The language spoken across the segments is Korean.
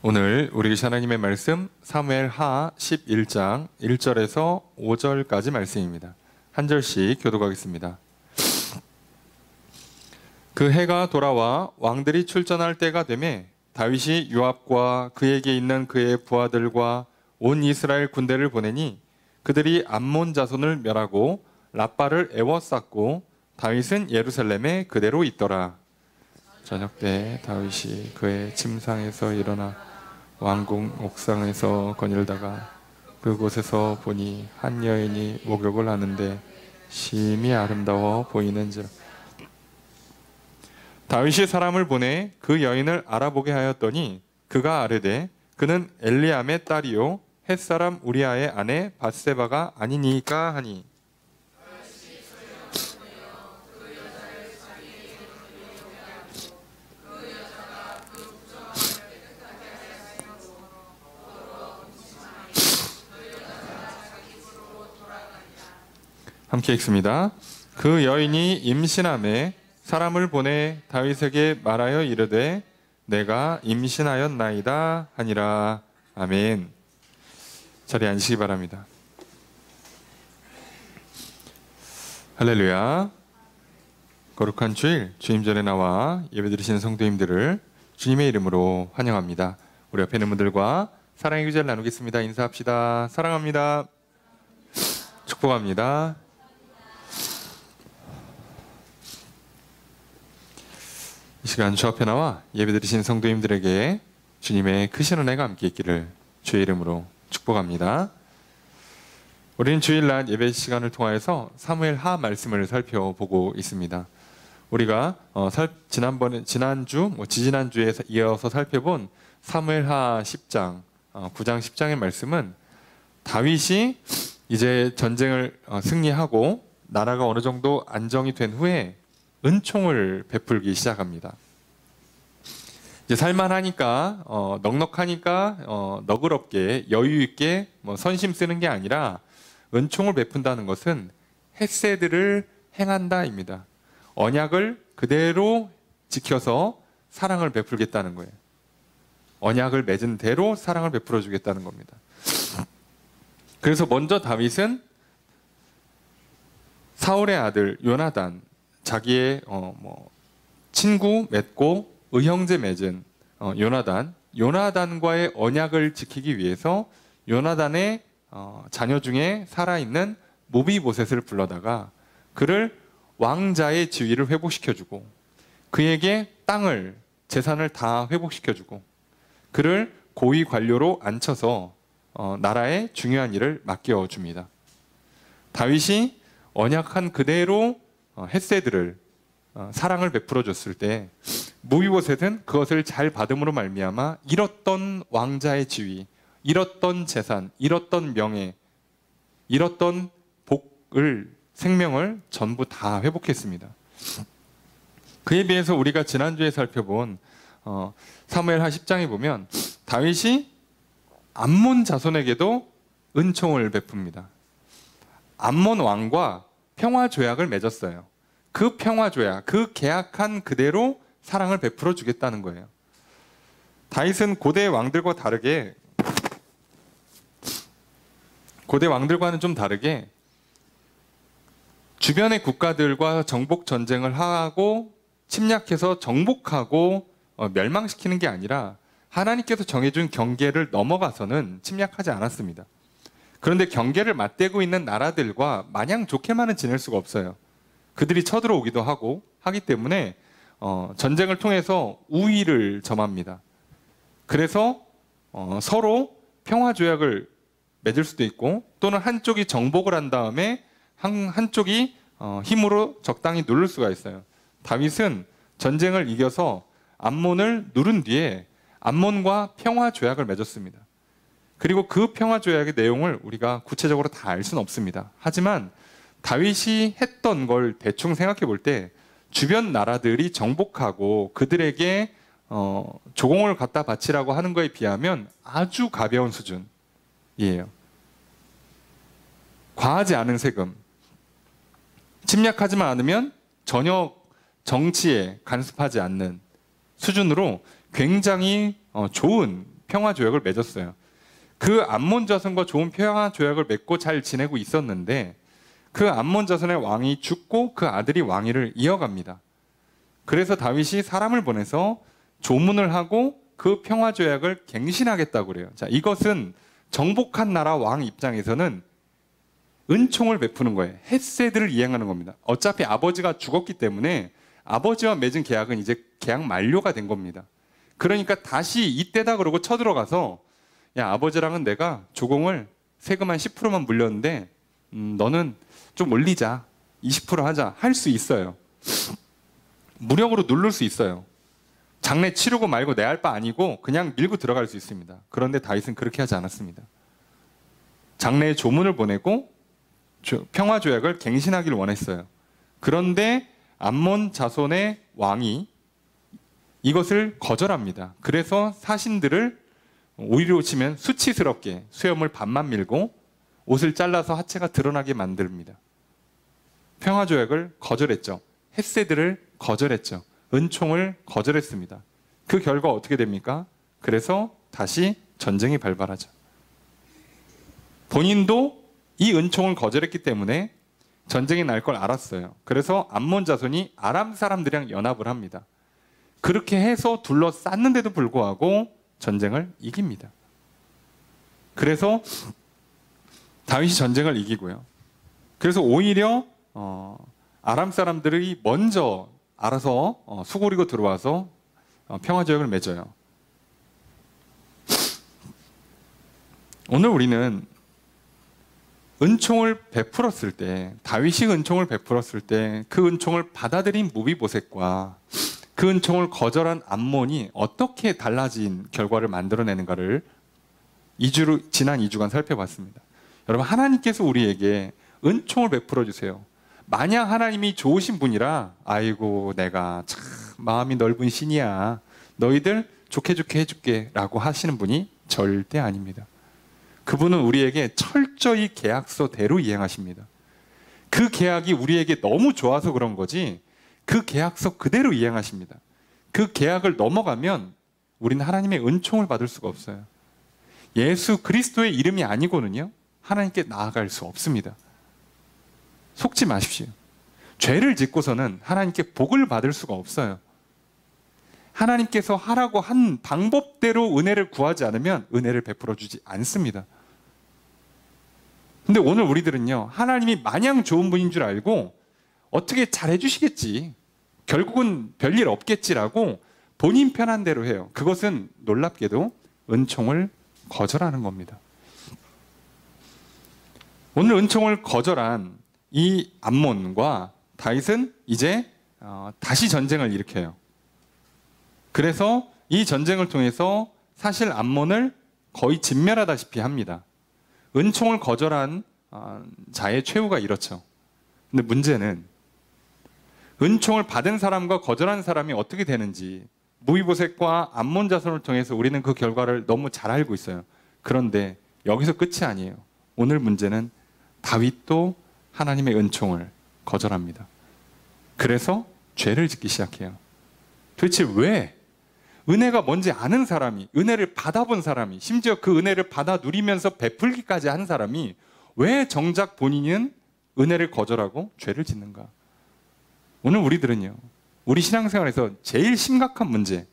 오늘 우리 계신 하나님의 말씀 사무엘하 11장 1절에서 5절까지 말씀입니다. 한 절씩 교독하겠습니다. 그 해가 돌아와 왕들이 출전할 때가 되매 다윗이 요압과 그에게 있는 그의 부하들과 온 이스라엘 군대를 보내니 그들이 암몬 자손을 멸하고 랍바를 에워쌌고 다윗은 예루살렘에 그대로 있더라. 저녁 때 다윗이 그의 침상에서 일어나 왕궁 옥상에서 거닐다가 그곳에서 보니 한 여인이 목욕을 하는데 심히 아름다워 보이는지라. 다윗이 사람을 보내 그 여인을 알아보게 하였더니 그가 아뢰되 그는 엘리암의 딸이요 햇사람 우리아의 아내 밧세바가 아니니까 하니. 함께 읽습니다. 그 여인이 임신함에 사람을 보내 다윗에게 말하여 이르되 내가 임신하였나이다 하니라. 아멘. 자리에 앉으시기 바랍니다. 할렐루야. 거룩한 주일 주님 전에 나와 예배드리시는 성도님들을 주님의 이름으로 환영합니다. 우리 옆에 있는 분들과 사랑의 교제를 나누겠습니다. 인사합시다. 사랑합니다. 축복합니다. 이 시간 주 앞에 나와 예배드리신 성도님들에게 주님의 크신 은혜가 함께 있기를 주의 이름으로 축복합니다. 우리는 주일날 예배 시간을 통하여서 사무엘하 말씀을 살펴보고 있습니다. 우리가 지난주에 이어서 살펴본 사무엘하 10장, 9장 10장의 말씀은 다윗이 이제 전쟁을 승리하고 나라가 어느 정도 안정이 된 후에 은총을 베풀기 시작합니다. 이제 살만하니까 넉넉하니까 너그럽게 여유 있게 선심 쓰는 게 아니라 은총을 베푼다는 것은 헤세드를 행한다입니다. 언약을 그대로 지켜서 사랑을 베풀겠다는 거예요. 언약을 맺은 대로 사랑을 베풀어 주겠다는 겁니다. 그래서 먼저 다윗은 사울의 아들 요나단, 자기의 친구 맺고 의형제 맺은 요나단과의 언약을 지키기 위해서 요나단의 자녀 중에 살아있는 모비보셋을 불러다가 그를 왕자의 지위를 회복시켜주고 그에게 땅을 재산을 다 회복시켜주고 그를 고위 관료로 앉혀서 나라의 중요한 일을 맡겨줍니다. 다윗이 언약한 그대로 헤세드를 사랑을 베풀어 줬을 때 모비보셋은 그것을 잘 받음으로 말미암아 잃었던 왕자의 지위, 잃었던 재산, 잃었던 명예, 잃었던 생명을 전부 다 회복했습니다. 그에 비해서 우리가 지난주에 살펴본 사무엘하 10장에 보면 다윗이 암몬 자손에게도 은총을 베풉니다. 암몬 왕과 평화 조약을 맺었어요. 그 평화 조약, 그 계약한 그대로 사랑을 베풀어 주겠다는 거예요. 다윗은 고대 왕들과는 좀 다르게 주변의 국가들과 정복 전쟁을 하고 침략해서 정복하고 멸망시키는 게 아니라 하나님께서 정해준 경계를 넘어가서는 침략하지 않았습니다. 그런데 경계를 맞대고 있는 나라들과 마냥 좋게만은 지낼 수가 없어요. 그들이 쳐들어오기도 하기 때문에 전쟁을 통해서 우위를 점합니다. 그래서 서로 평화조약을 맺을 수도 있고 또는 한쪽이 정복을 한 다음에 한쪽이 힘으로 적당히 누를 수가 있어요. 다윗은 전쟁을 이겨서 암몬을 누른 뒤에 암몬과 평화조약을 맺었습니다. 그리고 그 평화조약의 내용을 우리가 구체적으로 다 알 수는 없습니다. 하지만 다윗이 했던 걸 대충 생각해 볼 때 주변 나라들이 정복하고 그들에게 조공을 갖다 바치라고 하는 거에 비하면 아주 가벼운 수준이에요. 과하지 않은 세금, 침략하지만 않으면 전혀 정치에 간섭하지 않는 수준으로 굉장히 좋은 평화 조약을 맺었어요. 그 암몬 자손과 좋은 평화 조약을 맺고 잘 지내고 있었는데 그 암몬 자손의 왕이 죽고 그 아들이 왕위를 이어갑니다. 그래서 다윗이 사람을 보내서 조문을 하고 그 평화 조약을 갱신하겠다고 그래요. 자, 이것은 정복한 나라 왕 입장에서는 은총을 베푸는 거예요. 헤세드를 이행하는 겁니다. 어차피 아버지가 죽었기 때문에 아버지와 맺은 계약은 이제 계약 만료가 된 겁니다. 그러니까 다시 이때다 그러고 쳐들어가서 야, 아버지랑은 내가 조공을 세금 한 10%만 물렸는데 너는 좀 올리자. 20% 하자. 할 수 있어요. 무력으로 누를 수 있어요. 장례 치르고 말고 내 할 바 아니고 그냥 밀고 들어갈 수 있습니다. 그런데 다윗은 그렇게 하지 않았습니다. 장례에 조문을 보내고 평화 조약을 갱신하기를 원했어요. 그런데 암몬 자손의 왕이 이것을 거절합니다. 그래서 사신들을 오히려 치면 수치스럽게 수염을 반만 밀고 옷을 잘라서 하체가 드러나게 만듭니다. 평화 조약을 거절했죠. 헤세드를 거절했죠. 은총을 거절했습니다. 그 결과 어떻게 됩니까? 그래서 다시 전쟁이 발발하죠. 본인도 이 은총을 거절했기 때문에 전쟁이 날 걸 알았어요. 그래서 암몬 자손이 아람 사람들이랑 연합을 합니다. 그렇게 해서 둘러쌌는데도 불구하고 전쟁을 이깁니다. 그래서 다윗이 전쟁을 이기고요. 그래서 오히려 아람 사람들이 먼저 알아서 수고리고 들어와서 평화조약을 맺어요. 오늘 우리는 은총을 베풀었을 때, 다윗이 은총을 베풀었을 때 그 은총을 받아들인 무비보셋과 그 은총을 거절한 암몬이 어떻게 달라진 결과를 만들어내는가를 지난 2주간 살펴봤습니다. 여러분, 하나님께서 우리에게 은총을 베풀어 주세요. 만약 하나님이 좋으신 분이라 아이고 내가 참 마음이 넓은 신이야, 너희들 좋게 해줄게 라고 하시는 분이 절대 아닙니다. 그분은 우리에게 철저히 계약서대로 이행하십니다. 그 계약이 우리에게 너무 좋아서 그런 거지 그 계약서 그대로 이행하십니다. 그 계약을 넘어가면 우리는 하나님의 은총을 받을 수가 없어요. 예수 그리스도의 이름이 아니고는요 하나님께 나아갈 수 없습니다. 속지 마십시오. 죄를 짓고서는 하나님께 복을 받을 수가 없어요. 하나님께서 하라고 한 방법대로 은혜를 구하지 않으면 은혜를 베풀어 주지 않습니다. 근데 오늘 우리들은요, 하나님이 마냥 좋은 분인 줄 알고 어떻게 잘해 주시겠지, 결국은 별일 없겠지라고 본인 편한 대로 해요. 그것은 놀랍게도 은총을 거절하는 겁니다. 오늘 은총을 거절한 이 암몬과 다윗은 이제 다시 전쟁을 일으켜요. 그래서 이 전쟁을 통해서 사실 암몬을 거의 진멸하다시피 합니다. 은총을 거절한 자의 최후가 이렇죠. 근데 문제는 은총을 받은 사람과 거절한 사람이 어떻게 되는지 무비보셋과 암몬 자손을 통해서 우리는 그 결과를 너무 잘 알고 있어요. 그런데 여기서 끝이 아니에요. 오늘 문제는 다윗도 하나님의 은총을 거절합니다. 그래서 죄를 짓기 시작해요. 도대체 왜? 은혜가 뭔지 아는 사람이, 은혜를 받아본 사람이, 심지어 그 은혜를 받아 누리면서 베풀기까지 한 사람이 왜 정작 본인은 은혜를 거절하고 죄를 짓는가? 오늘 우리들은요, 우리 신앙생활에서 제일 심각한 문제,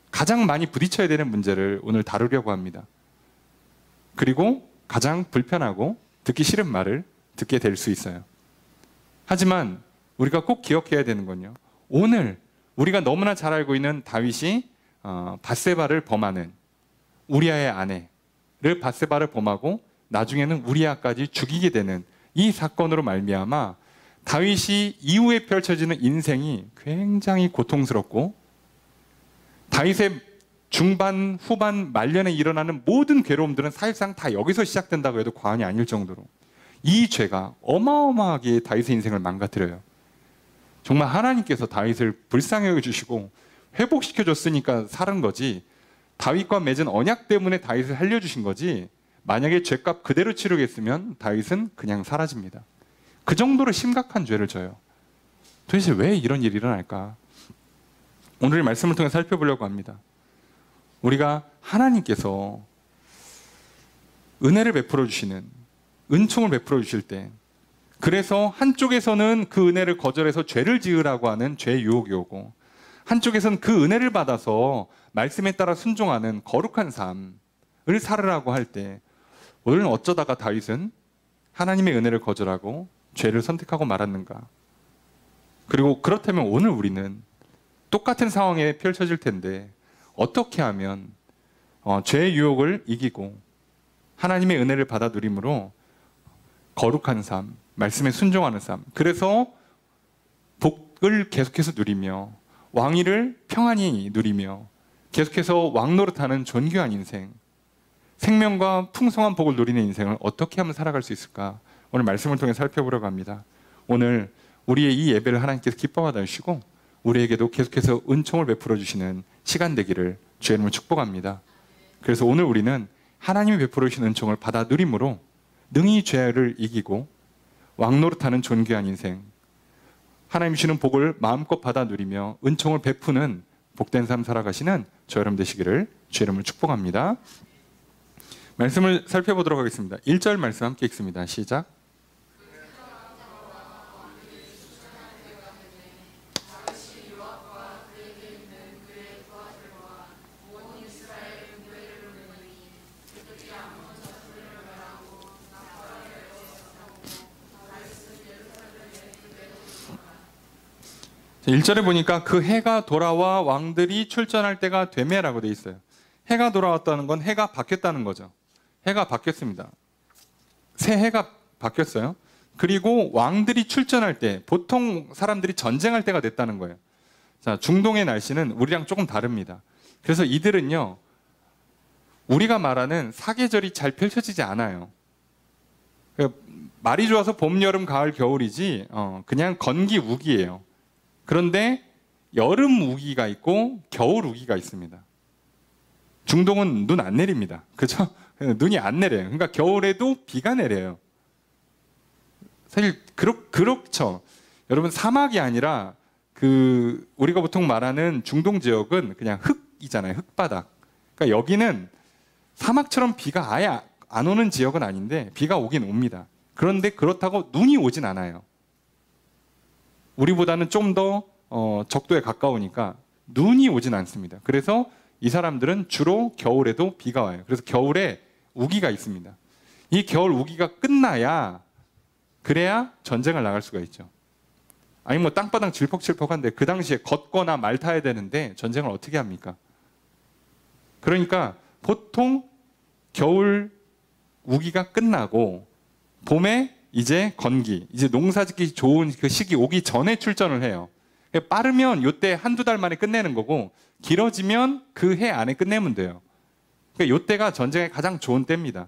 가장 많이 부딪혀야 되는 문제를 오늘 다루려고 합니다. 그리고 가장 불편하고 듣기 싫은 말을 듣게 될 수 있어요. 하지만 우리가 꼭 기억해야 되는 건요, 오늘 우리가 너무나 잘 알고 있는 다윗이 밧세바를 범하는, 우리아의 아내를 밧세바를 범하고 나중에는 우리아까지 죽이게 되는 이 사건으로 말미암아 다윗이 이후에 펼쳐지는 인생이 굉장히 고통스럽고, 다윗의 중반, 후반, 말년에 일어나는 모든 괴로움들은 사실상 다 여기서 시작된다고 해도 과언이 아닐 정도로 이 죄가 어마어마하게 다윗의 인생을 망가뜨려요. 정말 하나님께서 다윗을 불쌍히 여겨주시고 회복시켜줬으니까 살은 거지, 다윗과 맺은 언약 때문에 다윗을 살려주신 거지, 만약에 죄값 그대로 치르겠으면 다윗은 그냥 사라집니다. 그 정도로 심각한 죄를 져요. 도대체 왜 이런 일이 일어날까? 오늘 말씀을 통해 살펴보려고 합니다. 우리가 하나님께서 은혜를 베풀어 주시는, 은총을 베풀어 주실 때, 그래서 한쪽에서는 그 은혜를 거절해서 죄를 지으라고 하는 죄의 유혹이 오고, 한쪽에서는 그 은혜를 받아서 말씀에 따라 순종하는 거룩한 삶을 살으라고 할 때, 오늘은 어쩌다가 다윗은 하나님의 은혜를 거절하고 죄를 선택하고 말았는가? 그리고 그렇다면 오늘 우리는 똑같은 상황에 펼쳐질 텐데 어떻게 하면 죄의 유혹을 이기고 하나님의 은혜를 받아 누림으로 거룩한 삶, 말씀에 순종하는 삶, 그래서 복을 계속해서 누리며 왕위를 평안히 누리며 계속해서 왕노릇하는 존귀한 인생, 생명과 풍성한 복을 누리는 인생을 어떻게 하면 살아갈 수 있을까? 오늘 말씀을 통해 살펴보려고 합니다. 오늘 우리의 이 예배를 하나님께서 기뻐하다 주시고 우리에게도 계속해서 은총을 베풀어 주시는 시간 되기를 주의 이름으로 축복합니다. 그래서 오늘 우리는 하나님이 베풀어 주신 은총을 받아 누림으로 능히 죄를 이기고 왕노릇하는 존귀한 인생, 하나님 주시는 복을 마음껏 받아 누리며 은총을 베푸는 복된 삶 살아가시는 저 여러분 되시기를 주의 이름으로 축복합니다. 말씀을 살펴보도록 하겠습니다. 1절 말씀 함께 읽습니다. 시작. 자, 1절에 보니까 그 해가 돌아와 왕들이 출전할 때가 되매라고 돼 있어요. 해가 돌아왔다는 건 해가 바뀌었다는 거죠. 해가 바뀌었습니다. 새 해가 바뀌었어요. 그리고 왕들이 출전할 때, 보통 사람들이 전쟁할 때가 됐다는 거예요. 자, 중동의 날씨는 우리랑 조금 다릅니다. 그래서 이들은요, 우리가 말하는 사계절이 잘 펼쳐지지 않아요. 말이 좋아서 봄, 여름, 가을, 겨울이지 그냥 건기, 우기예요. 그런데 여름 우기가 있고 겨울 우기가 있습니다. 중동은 눈 안 내립니다. 그죠? 눈이 안 내려요. 그러니까 겨울에도 비가 내려요. 사실 그렇죠. 여러분, 사막이 아니라 우리가 보통 말하는 중동 지역은 그냥 흙이잖아요. 흙바닥. 그러니까 여기는 사막처럼 비가 아예 안 오는 지역은 아닌데 비가 오긴 옵니다. 그런데 그렇다고 눈이 오진 않아요. 우리보다는 좀 더 적도에 가까우니까 눈이 오진 않습니다. 그래서 이 사람들은 주로 겨울에도 비가 와요. 그래서 겨울에 우기가 있습니다. 이 겨울 우기가 끝나야, 그래야 전쟁을 나갈 수가 있죠. 아니 뭐 땅바닥 질퍽질퍽한데 그 당시에 걷거나 말 타야 되는데 전쟁을 어떻게 합니까? 그러니까 보통 겨울 우기가 끝나고 봄에 이제 건기, 이제 농사짓기 좋은 그 시기 오기 전에 출전을 해요. 빠르면 이때 한두 달 만에 끝내는 거고, 길어지면 그 해 안에 끝내면 돼요. 그러니까 이때가 전쟁의 가장 좋은 때입니다.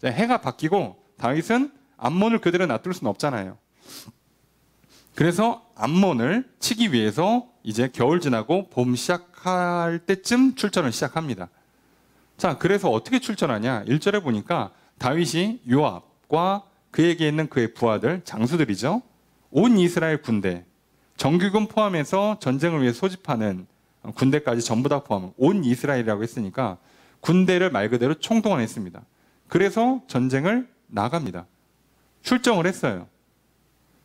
해가 바뀌고 다윗은 암몬을 그대로 놔둘 수는 없잖아요. 그래서 암몬을 치기 위해서 이제 겨울 지나고 봄 시작할 때쯤 출전을 시작합니다. 자, 그래서 어떻게 출전하냐? 1절에 보니까 다윗이 요압과 그에게 있는 그의 부하들, 장수들이죠. 온 이스라엘 군대, 정규군 포함해서 전쟁을 위해 소집하는 군대까지 전부 다 포함한 온 이스라엘이라고 했으니까 군대를 말 그대로 총동원했습니다. 그래서 전쟁을 나갑니다. 출정을 했어요.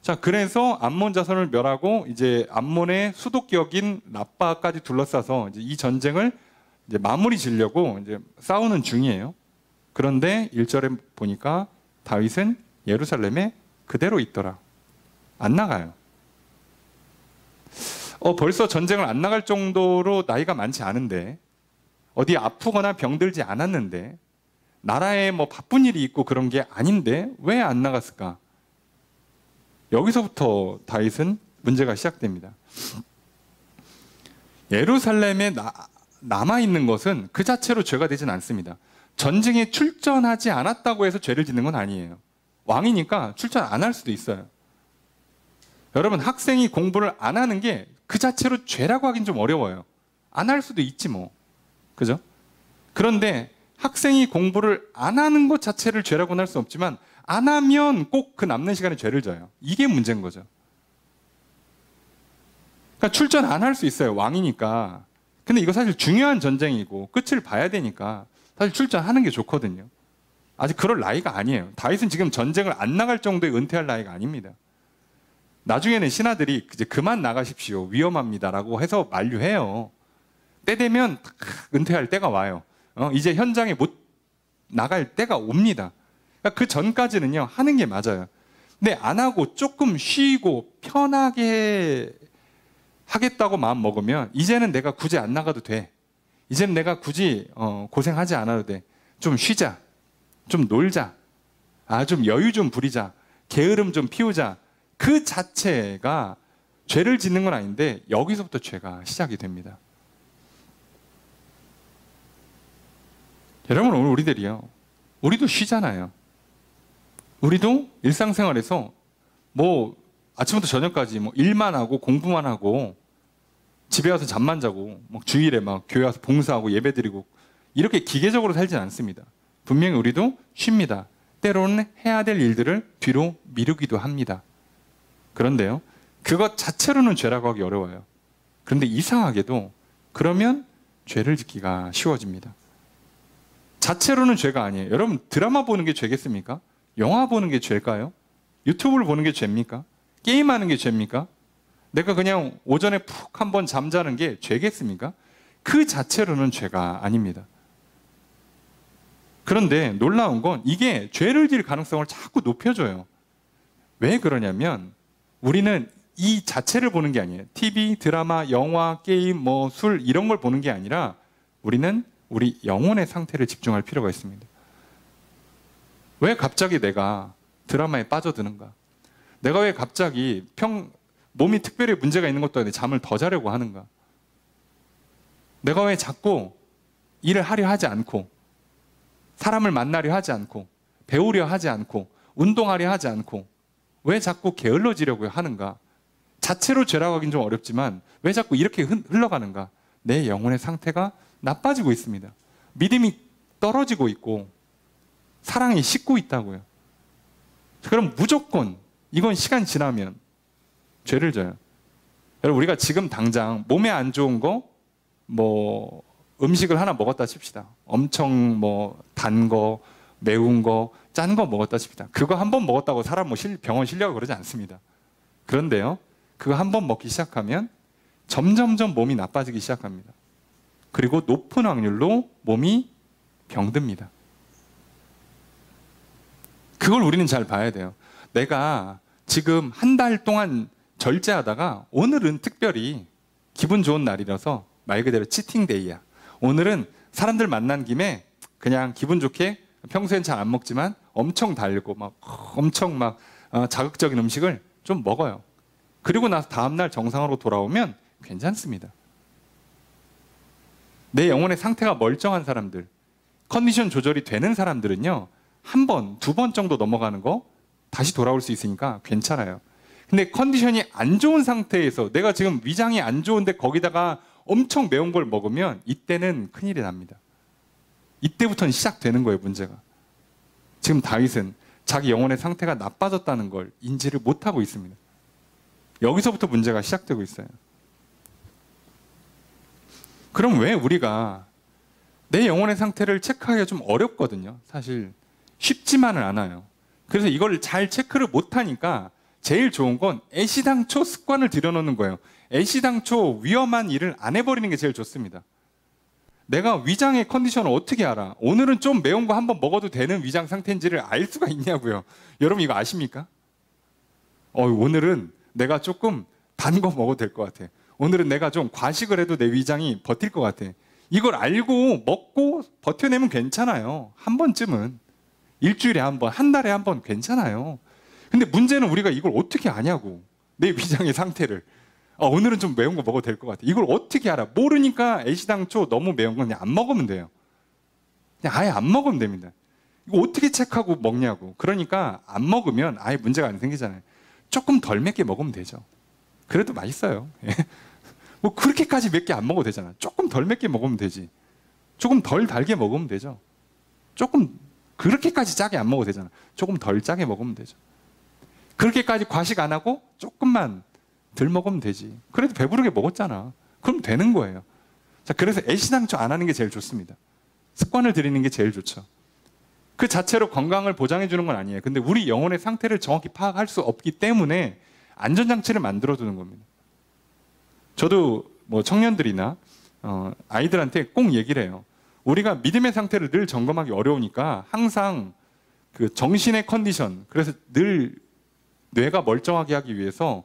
자, 그래서 암몬 자손을 멸하고 이제 암몬의 수도격인 라빠까지 둘러싸서 이제 이 전쟁을 이제 마무리 지려고 이제 싸우는 중이에요. 그런데 1절에 보니까 다윗은 예루살렘에 그대로 있더라. 안 나가요. 벌써 전쟁을 안 나갈 정도로 나이가 많지 않은데, 어디 아프거나 병들지 않았는데, 나라에 뭐 바쁜 일이 있고 그런 게 아닌데 왜 안 나갔을까? 여기서부터 다윗은 문제가 시작됩니다. 예루살렘에 남아있는 것은 그 자체로 죄가 되진 않습니다. 전쟁에 출전하지 않았다고 해서 죄를 짓는 건 아니에요. 왕이니까 출전 안 할 수도 있어요. 여러분, 학생이 공부를 안 하는 게 그 자체로 죄라고 하긴 좀 어려워요. 안 할 수도 있지 뭐. 그죠? 그런데 학생이 공부를 안 하는 것 자체를 죄라고는 할 수 없지만 안 하면 꼭 그 남는 시간에 죄를 져요. 이게 문제인 거죠. 그러니까 출전 안 할 수 있어요. 왕이니까. 근데 이거 사실 중요한 전쟁이고 끝을 봐야 되니까 사실 출전하는 게 좋거든요. 아직 그럴 나이가 아니에요. 다윗은 지금 전쟁을 안 나갈 정도의 은퇴할 나이가 아닙니다. 나중에는 신하들이 이제 그만 나가십시오. 위험합니다라고 해서 만류해요. 때 되면 은퇴할 때가 와요. 이제 현장에 못 나갈 때가 옵니다. 그러니까 그 전까지는요, 하는 게 맞아요. 근데 안 하고 조금 쉬고 편하게 하겠다고 마음 먹으면 이제는 내가 굳이 안 나가도 돼. 이제는 내가 굳이 고생하지 않아도 돼. 좀 쉬자. 좀 놀자. 좀 여유 좀 부리자. 게으름 좀 피우자. 그 자체가 죄를 짓는 건 아닌데 여기서부터 죄가 시작이 됩니다. 여러분, 오늘 우리도 쉬잖아요. 우리도 일상생활에서 뭐 아침부터 저녁까지 뭐 일만 하고 공부만 하고 집에 와서 잠만 자고 막 주일에 막 교회 와서 봉사하고 예배드리고 이렇게 기계적으로 살진 않습니다. 분명히 우리도 쉽니다. 때로는 해야 될 일들을 뒤로 미루기도 합니다. 그런데요, 그것 자체로는 죄라고 하기 어려워요. 그런데 이상하게도 그러면 죄를 짓기가 쉬워집니다. 자체로는 죄가 아니에요. 여러분, 드라마 보는 게 죄겠습니까? 영화 보는 게 죄일까요? 유튜브를 보는 게 죄입니까? 게임하는 게 죄입니까? 내가 그냥 오전에 푹 한번 잠자는 게 죄겠습니까? 그 자체로는 죄가 아닙니다. 그런데 놀라운 건 이게 죄를 지을 가능성을 자꾸 높여줘요. 왜 그러냐면 우리는 이 자체를 보는 게 아니에요. TV, 드라마, 영화, 게임, 뭐 술 이런 걸 보는 게 아니라 우리는 우리 영혼의 상태를 집중할 필요가 있습니다. 왜 갑자기 내가 드라마에 빠져드는가? 내가 왜 갑자기 몸이 특별히 문제가 있는 것도 아닌데 잠을 더 자려고 하는가? 내가 왜 자꾸 일을 하려 하지 않고 사람을 만나려 하지 않고 배우려 하지 않고 운동하려 하지 않고 왜 자꾸 게을러지려고 하는가? 자체로 죄라고 하긴 좀 어렵지만 왜 자꾸 이렇게 흘러가는가? 내 영혼의 상태가 나빠지고 있습니다. 믿음이 떨어지고 있고 사랑이 식고 있다고요. 그럼 무조건 이건 시간 지나면 죄를 져요. 여러분, 우리가 지금 당장 몸에 안 좋은 거 뭐 음식을 하나 먹었다 칩시다. 엄청 뭐 단 거, 매운 거, 짠 거 먹었다 칩시다. 그거 한 번 먹었다고 사람 뭐 병원 실려고 그러지 않습니다. 그런데요, 그거 한 번 먹기 시작하면 점점점 몸이 나빠지기 시작합니다. 그리고 높은 확률로 몸이 병듭니다. 그걸 우리는 잘 봐야 돼요. 내가 지금 한 달 동안 절제하다가 오늘은 특별히 기분 좋은 날이라서 말 그대로 치팅데이야. 오늘은 사람들 만난 김에 그냥 기분 좋게 평소엔 잘 안 먹지만 엄청 달고 엄청 자극적인 음식을 좀 먹어요. 그리고 나서 다음날 정상으로 돌아오면 괜찮습니다. 내 영혼의 상태가 멀쩡한 사람들, 컨디션 조절이 되는 사람들은요, 한 번, 두 번 정도 넘어가는 거 다시 돌아올 수 있으니까 괜찮아요. 근데 컨디션이 안 좋은 상태에서 내가 지금 위장이 안 좋은데 거기다가 엄청 매운 걸 먹으면 이때는 큰일이 납니다. 이때부터는 시작되는 거예요, 문제가. 지금 다윗은 자기 영혼의 상태가 나빠졌다는 걸 인지를 못하고 있습니다. 여기서부터 문제가 시작되고 있어요. 그럼 왜 우리가 내 영혼의 상태를 체크하기가 좀 어렵거든요. 사실 쉽지만은 않아요. 그래서 이걸 잘 체크를 못하니까 제일 좋은 건 애시당초 습관을 들여놓는 거예요. 애시당초 위험한 일을 안 해버리는 게 제일 좋습니다. 내가 위장의 컨디션을 어떻게 알아? 오늘은 좀 매운 거 한번 먹어도 되는 위장 상태인지를 알 수가 있냐고요. 여러분 이거 아십니까? 오늘은 내가 조금 단 거 먹어도 될 것 같아. 오늘은 내가 좀 과식을 해도 내 위장이 버틸 것 같아. 이걸 알고 먹고 버텨내면 괜찮아요. 한 번쯤은. 일주일에 한 번, 한 달에 한 번 괜찮아요. 근데 문제는 우리가 이걸 어떻게 아냐고. 내 위장의 상태를. 오늘은 좀 매운 거 먹어도 될 것 같아. 이걸 어떻게 알아? 모르니까 애시당초 너무 매운 건 그냥 안 먹으면 돼요. 그냥 아예 안 먹으면 됩니다. 이거 어떻게 체크하고 먹냐고. 그러니까 안 먹으면 아예 문제가 안 생기잖아요. 조금 덜 맵게 먹으면 되죠. 그래도 맛있어요. 뭐 그렇게까지 맵게 안 먹어도 되잖아. 조금 덜 맵게 먹으면 되지. 조금 덜 달게 먹으면 되죠. 조금 그렇게까지 짜게 안 먹어도 되잖아. 조금 덜 짜게 먹으면 되죠. 그렇게까지 과식 안 하고 조금만 덜 먹으면 되지. 그래도 배부르게 먹었잖아. 그럼 되는 거예요. 자, 그래서 애시당초 안 하는 게 제일 좋습니다. 습관을 들이는 게 제일 좋죠. 그 자체로 건강을 보장해 주는 건 아니에요. 근데 우리 영혼의 상태를 정확히 파악할 수 없기 때문에 안전장치를 만들어 두는 겁니다. 저도 뭐 청년들이나 아이들한테 꼭 얘기를 해요. 우리가 믿음의 상태를 늘 점검하기 어려우니까 항상 그 정신의 컨디션, 그래서 늘 뇌가 멀쩡하게 하기 위해서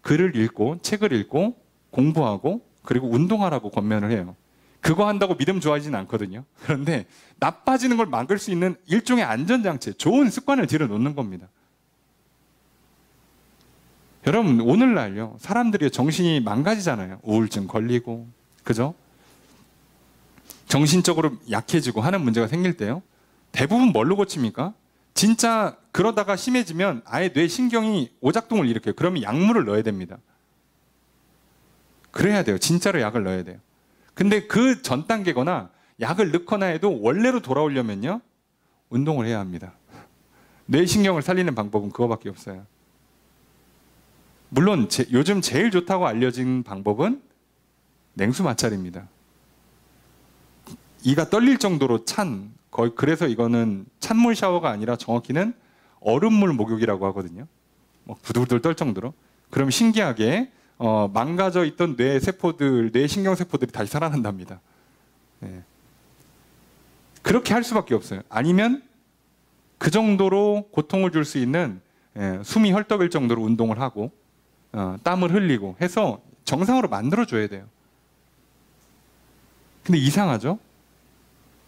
글을 읽고 책을 읽고 공부하고 그리고 운동하라고 권면을 해요. 그거 한다고 믿음 좋아지진 않거든요. 그런데 나빠지는 걸 막을 수 있는 일종의 안전장치, 좋은 습관을 들여놓는 겁니다. 여러분, 오늘날요, 사람들이 정신이 망가지잖아요. 우울증 걸리고, 그죠? 정신적으로 약해지고 하는 문제가 생길 때요. 대부분 뭘로 고칩니까? 진짜 그러다가 심해지면 아예 뇌 신경이 오작동을 일으켜요. 그러면 약물을 넣어야 됩니다. 그래야 돼요. 진짜로 약을 넣어야 돼요. 근데 그 전 단계거나 약을 넣거나 해도 원래로 돌아오려면요, 운동을 해야 합니다. 뇌 신경을 살리는 방법은 그거밖에 없어요. 물론 요즘 제일 좋다고 알려진 방법은 냉수 마찰입니다. 이가 떨릴 정도로 거의 그래서 이거는 찬물 샤워가 아니라 정확히는 얼음물 목욕이라고 하거든요. 뭐 부들부들 떨 정도로. 그럼 신기하게 망가져 있던 뇌 세포들, 뇌 신경 세포들이 다시 살아난답니다. 네. 그렇게 할 수밖에 없어요. 아니면 그 정도로 고통을 줄 수 있는, 숨이 헐떡일 정도로 운동을 하고 땀을 흘리고 해서 정상으로 만들어줘야 돼요. 근데 이상하죠?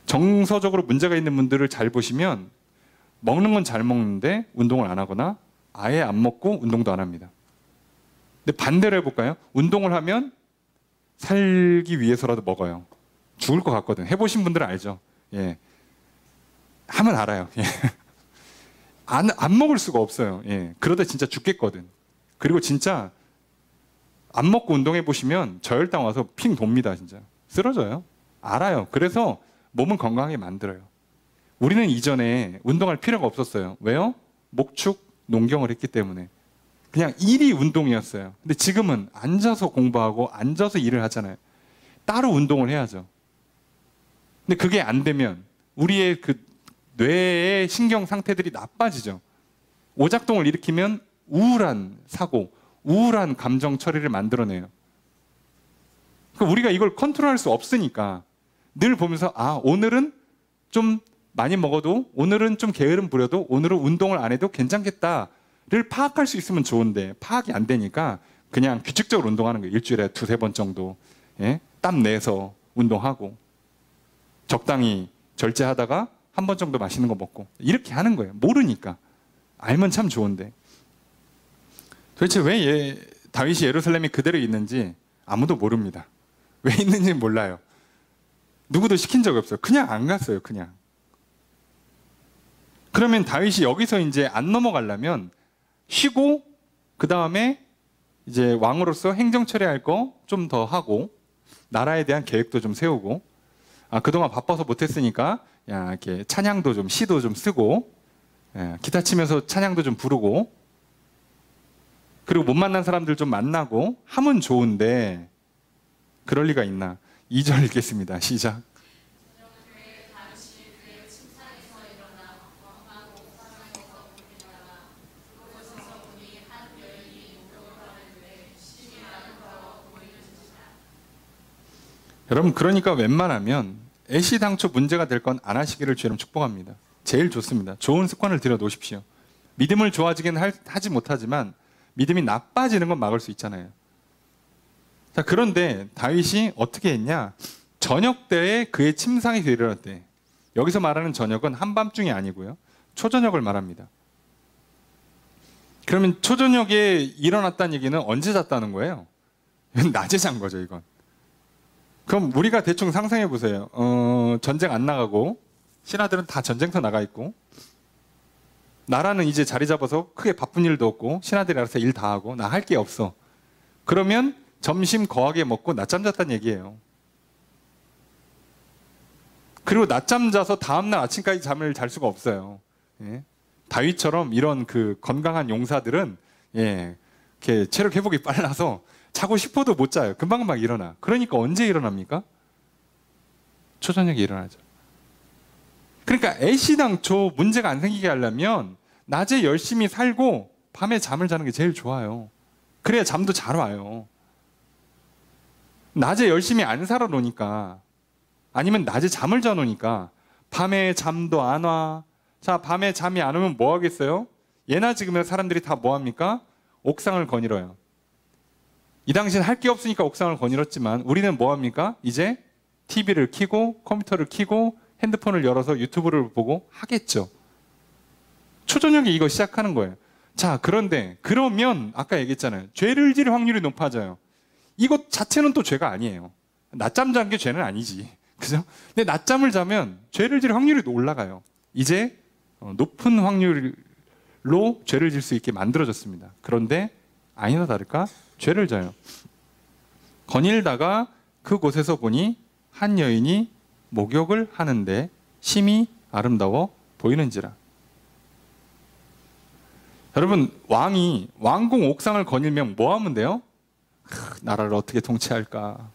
정서적으로 문제가 있는 분들을 잘 보시면 먹는 건 잘 먹는데 운동을 안 하거나 아예 안 먹고 운동도 안 합니다. 근데 반대로 해볼까요? 운동을 하면 살기 위해서라도 먹어요. 죽을 것 같거든. 해보신 분들은 알죠? 예. 하면 알아요. 예. 안 먹을 수가 없어요. 예. 그러다 진짜 죽겠거든. 그리고 진짜 안 먹고 운동해 보시면 저혈당 와서 핑 돕니다. 진짜 쓰러져요. 알아요. 그래서 몸은 건강하게 만들어요. 우리는 이전에 운동할 필요가 없었어요. 왜요? 목축, 농경을 했기 때문에. 그냥 일이 운동이었어요. 근데 지금은 앉아서 공부하고 앉아서 일을 하잖아요. 따로 운동을 해야죠. 근데 그게 안 되면 우리의 그 뇌의 신경 상태들이 나빠지죠. 오작동을 일으키면 우울한 사고, 우울한 감정 처리를 만들어내요. 그러니까 우리가 이걸 컨트롤할 수 없으니까 늘 보면서 오늘은 좀 많이 먹어도, 오늘은 좀 게으름 부려도, 오늘은 운동을 안 해도 괜찮겠다를 파악할 수 있으면 좋은데 파악이 안 되니까 그냥 규칙적으로 운동하는 거예요. 일주일에 2-3번 정도. 예? 땀 내서 운동하고 적당히 절제하다가 한 번 정도 맛있는 거 먹고 이렇게 하는 거예요. 모르니까. 알면 참 좋은데. 도대체 왜 다윗이 예루살렘에 그대로 있는지 아무도 모릅니다. 왜 있는지 몰라요. 누구도 시킨 적이 없어요. 그냥 안 갔어요. 그냥. 그러면 다윗이 여기서 이제 안 넘어가려면 쉬고 그 다음에 이제 왕으로서 행정 처리할 거 좀 더 하고 나라에 대한 계획도 좀 세우고 그동안 바빠서 못했으니까 이렇게 찬양도 좀 시도 좀 쓰고 기타 치면서 찬양도 좀 부르고 그리고 못 만난 사람들 좀 만나고 하면 좋은데 그럴 리가 있나? 2절 읽겠습니다. 시작. 여러분, 그러니까 웬만하면 애시당초 문제가 될 건 안 하시기를 주님 축복합니다. 제일 좋습니다. 좋은 습관을 들여 놓으십시오. 믿음을 좋아지긴 하지 못하지만 믿음이 나빠지는 건 막을 수 있잖아요. 자, 그런데 다윗이 어떻게 했냐? 저녁 때에 그의 침상에 일어났대. 여기서 말하는 저녁은 한밤중이 아니고요. 초저녁을 말합니다. 그러면 초저녁에 일어났다는 얘기는 언제 잤다는 거예요? 낮에 잔 거죠, 이건. 그럼 우리가 대충 상상해 보세요. 전쟁 안 나가고 신하들은 다 전쟁터 나가 있고 나라는 이제 자리 잡아서 크게 바쁜 일도 없고 신하들이 알아서 일 다 하고 나 할 게 없어. 그러면 점심 거하게 먹고 낮잠 잤다는 얘기예요. 그리고 낮잠 자서 다음날 아침까지 잠을 잘 수가 없어요. 예? 다윗처럼 이런 그 건강한 용사들은 이렇게 체력 회복이 빨라서 자고 싶어도 못 자요. 금방금방 일어나. 그러니까 언제 일어납니까? 초저녁에 일어나죠. 그러니까 애시당초 문제가 안 생기게 하려면 낮에 열심히 살고 밤에 잠을 자는 게 제일 좋아요. 그래야 잠도 잘 와요. 낮에 열심히 안 살아 놓으니까, 아니면 낮에 잠을 자 놓으니까 밤에 잠도 안 와. 자, 밤에 잠이 안 오면 뭐 하겠어요? 예나 지금이나 사람들이 다 뭐 합니까? 옥상을 거닐어요. 이 당시엔 할 게 없으니까 옥상을 거닐었지만 우리는 뭐 합니까? 이제 TV를 켜고 컴퓨터를 켜고 핸드폰을 열어서 유튜브를 보고 하겠죠. 초저녁에 이거 시작하는 거예요. 자, 그런데 그러면 아까 얘기했잖아요. 죄를 지을 확률이 높아져요. 이것 자체는 또 죄가 아니에요. 낮잠 잔 게 죄는 아니지. 그죠? 근데 낮잠을 자면 죄를 지을 확률이 올라가요. 이제 높은 확률로 죄를 질 수 있게 만들어졌습니다. 그런데 아니나 다를까 죄를 져요. 거닐다가 그곳에서 보니 한 여인이 목욕을 하는데 심히 아름다워 보이는지라. 여러분, 왕이 왕궁 옥상을 거닐면 뭐 하면 돼요? 나라를 어떻게 통치할까?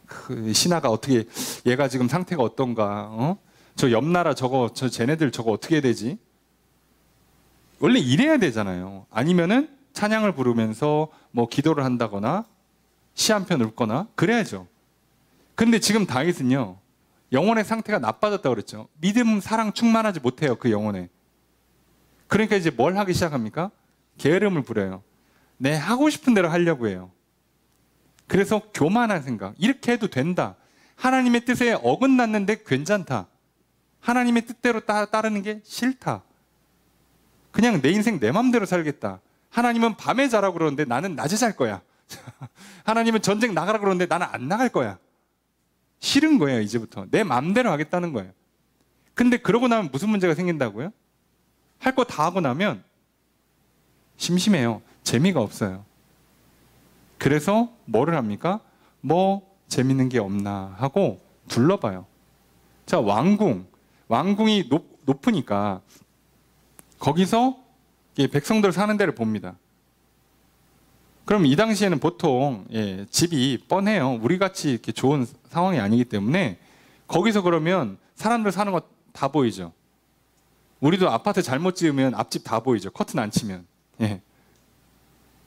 신하가 어떻게, 얘가 지금 상태가 어떤가? 저 옆나라 저거, 쟤네들 저거 어떻게 해야 되지? 원래 이래야 되잖아요. 아니면은 찬양을 부르면서 뭐 기도를 한다거나 시 한 편 읽거나 그래야죠. 근데 지금 다윗은요, 영혼의 상태가 나빠졌다고 그랬죠. 믿음, 사랑 충만하지 못해요, 그 영혼에. 그러니까 이제 뭘 하기 시작합니까? 게으름을 부려요. 내 하고 싶은 대로 하려고 해요. 그래서 교만한 생각, 이렇게 해도 된다. 하나님의 뜻에 어긋났는데 괜찮다. 하나님의 뜻대로 따르는 게 싫다. 그냥 내 인생 내 맘대로 살겠다. 하나님은 밤에 자라고 그러는데 나는 낮에 잘 거야. 하나님은 전쟁 나가라 그러는데 나는 안 나갈 거야. 싫은 거예요, 이제부터. 내 맘대로 하겠다는 거예요. 근데 그러고 나면 무슨 문제가 생긴다고요? 할 거 다 하고 나면 심심해요. 재미가 없어요. 그래서 뭐를 합니까? 뭐 재밌는 게 없나 하고 둘러봐요. 자, 왕궁이 높으니까 거기서 백성들 사는 데를 봅니다. 그럼 이 당시에는 보통 집이 뻔해요. 우리같이 이렇게 좋은 상황이 아니기 때문에 거기서 그러면 사람들 사는 거 다 보이죠. 우리도 아파트 잘못 지으면 앞집 다 보이죠. 커튼 안 치면.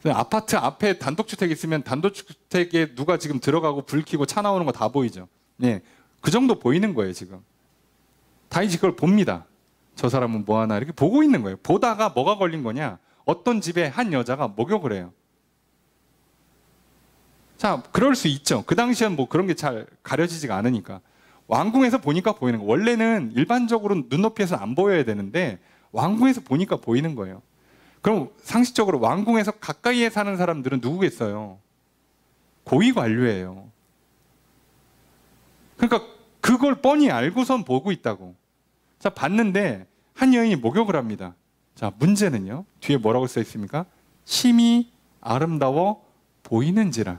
아파트 앞에 단독주택 있으면 단독주택에 누가 지금 들어가고 불 켜고 차 나오는 거 다 보이죠. 그 정도 보이는 거예요, 지금. 다윗이 그걸 봅니다. 저 사람은 뭐 하나 이렇게 보고 있는 거예요. 보다가 뭐가 걸린 거냐? 어떤 집에 한 여자가 목욕을 해요. 자, 그럴 수 있죠. 그 당시엔 뭐 그런 게 잘 가려지지가 않으니까. 왕궁에서 보니까 보이는 거예요. 원래는 일반적으로 눈높이에서 안 보여야 되는데 왕궁에서 보니까 보이는 거예요. 그럼 상식적으로 왕궁에서 가까이에 사는 사람들은 누구겠어요? 고위 관료예요. 그러니까 그걸 뻔히 알고선 보고 있다고. 자, 봤는데 한 여인이 목욕을 합니다. 자, 문제는요. 뒤에 뭐라고 써 있습니까? 심히 아름다워 보이는지라.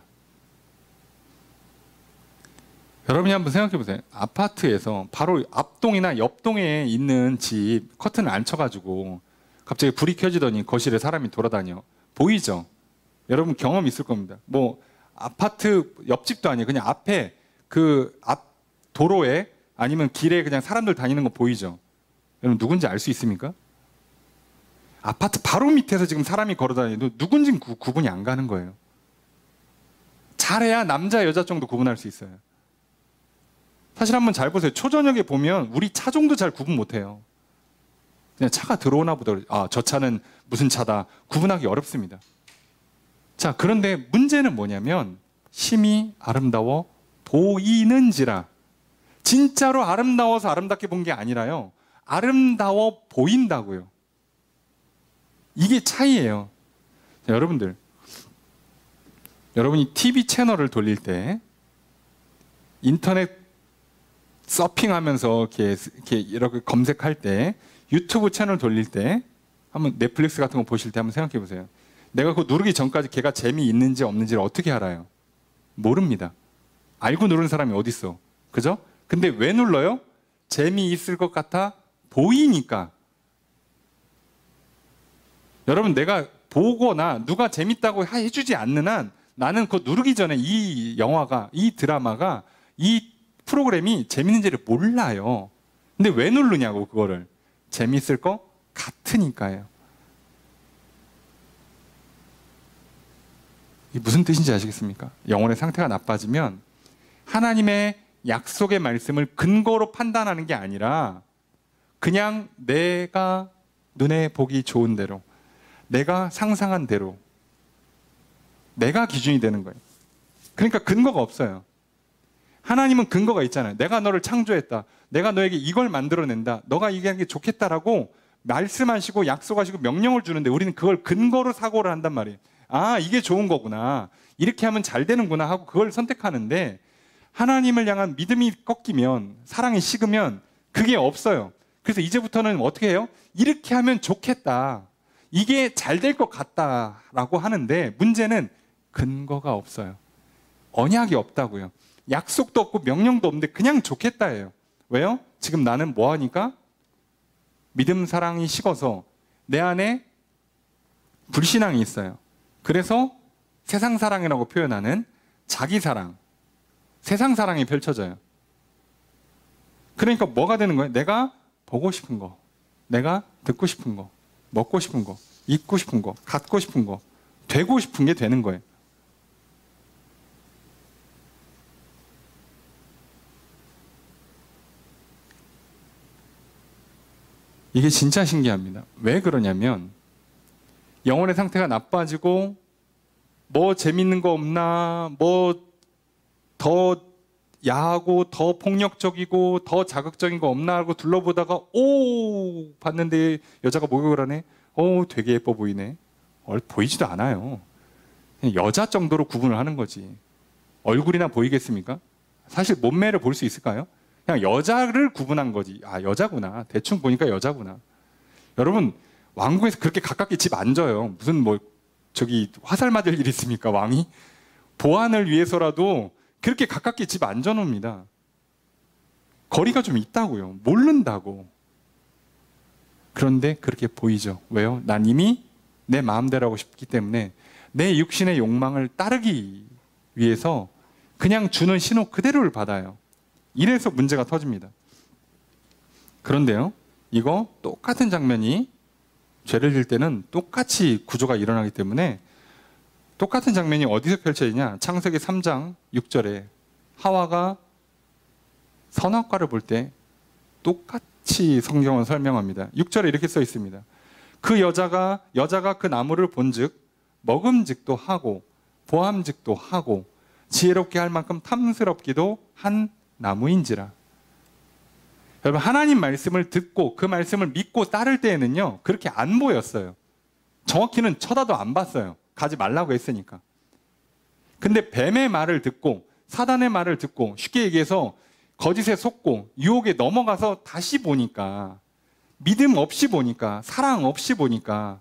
여러분이 한번 생각해 보세요. 아파트에서 바로 앞동이나 옆동에 있는 집 커튼을 안 쳐가지고 갑자기 불이 켜지더니 거실에 사람이 돌아다녀. 보이죠? 여러분 경험 있을 겁니다. 뭐 아파트 옆집도 아니에요. 그냥 앞에 그 앞 도로에 아니면 길에 그냥 사람들 다니는 거 보이죠? 여러분 누군지 알 수 있습니까? 아파트 바로 밑에서 지금 사람이 걸어다니도 누군지 구분이 안 가는 거예요. 잘해야 남자 여자 정도 구분할 수 있어요. 사실 한번 잘 보세요. 초저녁에 보면 우리 차종도 잘 구분 못해요. 그냥 차가 들어오나 보다. 아, 저 차는 무슨 차다. 구분하기 어렵습니다. 자, 그런데 문제는 뭐냐면 심히 아름다워 보이는지라. 진짜로 아름다워서 아름답게 본 게 아니라요. 아름다워 보인다고요. 이게 차이예요. 자, 여러분이 TV 채널을 돌릴 때 인터넷 서핑하면서 이렇게 검색할 때 유튜브 채널 돌릴 때 한번 넷플릭스 같은 거 보실 때 한번 생각해 보세요. 내가 그거 누르기 전까지 걔가 재미있는지 없는지를 어떻게 알아요? 모릅니다. 알고 누르는 사람이 어디 있어? 그죠? 근데 왜 눌러요? 재미있을 것 같아 보이니까. 여러분, 내가 보거나 누가 재밌다고 해주지 않는 한 나는 그거 누르기 전에 이 영화가, 이 드라마가, 이 프로그램이 재밌는지를 몰라요. 근데 왜 누르냐고, 그거를. 재밌을 것 같으니까요. 이게 무슨 뜻인지 아시겠습니까? 영혼의 상태가 나빠지면 하나님의 약속의 말씀을 근거로 판단하는 게 아니라 그냥 내가 눈에 보기 좋은 대로, 내가 상상한 대로, 내가 기준이 되는 거예요. 그러니까 근거가 없어요. 하나님은 근거가 있잖아요. 내가 너를 창조했다. 내가 너에게 이걸 만들어낸다. 너가 이게 하는 게 좋겠다라고 말씀하시고 약속하시고 명령을 주는데 우리는 그걸 근거로 사고를 한단 말이에요. 아, 이게 좋은 거구나. 이렇게 하면 잘 되는구나 하고 그걸 선택하는데 하나님을 향한 믿음이 꺾이면, 사랑이 식으면 그게 없어요. 그래서 이제부터는 어떻게 해요? 이렇게 하면 좋겠다. 이게 잘 될 것 같다라고 하는데 문제는 근거가 없어요. 언약이 없다고요. 약속도 없고 명령도 없는데 그냥 좋겠다예요. 왜요? 지금 나는 뭐 하니까? 믿음, 사랑이 식어서 내 안에 불신앙이 있어요. 그래서 세상 사랑이라고 표현하는 자기 사랑, 세상 사랑이 펼쳐져요. 그러니까 뭐가 되는 거예요? 내가 보고 싶은 거, 내가 듣고 싶은 거, 먹고 싶은 거, 입고 싶은 거, 갖고 싶은 거, 되고 싶은 게 되는 거예요. 이게 진짜 신기합니다. 왜 그러냐면 영혼의 상태가 나빠지고 뭐 재밌는 거 없나, 뭐 더 야하고 더 폭력적이고 더 자극적인 거 없나 하고 둘러보다가 오 봤는데 여자가 목욕을 하네. 오 되게 예뻐 보이네. 보이지도 않아요. 그냥 여자 정도로 구분을 하는 거지. 얼굴이나 보이겠습니까? 사실 몸매를 볼 수 있을까요? 그냥 여자를 구분한 거지. 아, 여자구나. 대충 보니까 여자구나. 여러분, 왕궁에서 그렇게 가깝게 집 안 져요. 무슨 뭐 저기 화살 맞을 일 있습니까, 왕이? 보안을 위해서라도 그렇게 가깝게 집 안 져놓습니다. 거리가 좀 있다고요. 모른다고. 그런데 그렇게 보이죠. 왜요? 난 이미 내 마음대로 하고 싶기 때문에 내 육신의 욕망을 따르기 위해서 그냥 주는 신호 그대로를 받아요. 이래서 문제가 터집니다. 그런데요, 이거 똑같은 장면이 죄를 질 때는 똑같이 구조가 일어나기 때문에 똑같은 장면이 어디서 펼쳐지냐? 창세기 3장 6절에 하와가 선악과를 볼 때 똑같이 성경은 설명합니다. 6절에 이렇게 써 있습니다. 그 여자가 그 나무를 본즉 먹음직도 하고 보암직도 하고 지혜롭게 할 만큼 탐스럽기도 한 나무인지라. 여러분, 하나님 말씀을 듣고 그 말씀을 믿고 따를 때에는요, 그렇게 안 보였어요. 정확히는 쳐다도 안 봤어요. 가지 말라고 했으니까. 근데 뱀의 말을 듣고 사단의 말을 듣고 쉽게 얘기해서 거짓에 속고 유혹에 넘어가서 다시 보니까, 믿음 없이 보니까, 사랑 없이 보니까,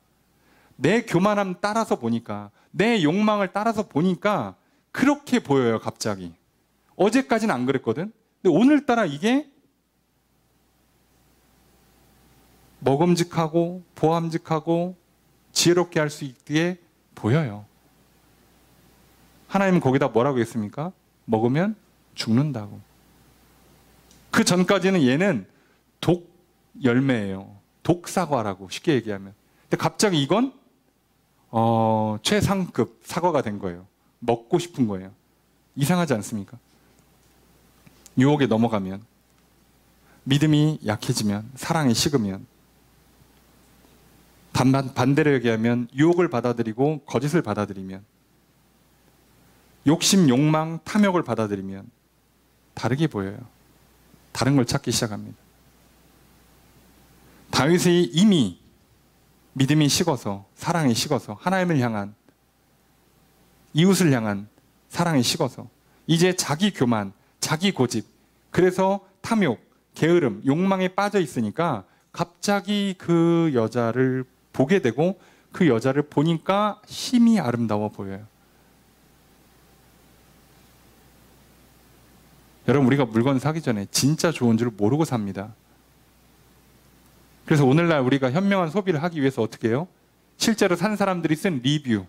내 교만함 따라서 보니까, 내 욕망을 따라서 보니까 그렇게 보여요. 갑자기. 어제까지는 안 그랬거든. 근데 오늘따라 이게 먹음직하고 보암직하고 지혜롭게 할 수 있게 보여요. 하나님은 거기다 뭐라고 했습니까? 먹으면 죽는다고. 그 전까지는 얘는 독 열매예요. 독사과라고, 쉽게 얘기하면. 근데 갑자기 이건 최상급 사과가 된 거예요. 먹고 싶은 거예요. 이상하지 않습니까? 유혹에 넘어가면, 믿음이 약해지면, 사랑이 식으면, 반대로 얘기하면 유혹을 받아들이고 거짓을 받아들이면, 욕심, 욕망, 탐욕을 받아들이면 다르게 보여요. 다른 걸 찾기 시작합니다. 다윗이 이미 믿음이 식어서, 사랑이 식어서, 하나님을 향한, 이웃을 향한 사랑이 식어서 이제 자기 교만, 자기 고집, 그래서 탐욕, 게으름, 욕망에 빠져 있으니까 갑자기 그 여자를 보게 되고 그 여자를 보니까 심히 아름다워 보여요. 여러분, 우리가 물건 사기 전에 진짜 좋은 줄 모르고 삽니다. 그래서 오늘날 우리가 현명한 소비를 하기 위해서 어떻게 해요? 실제로 산 사람들이 쓴 리뷰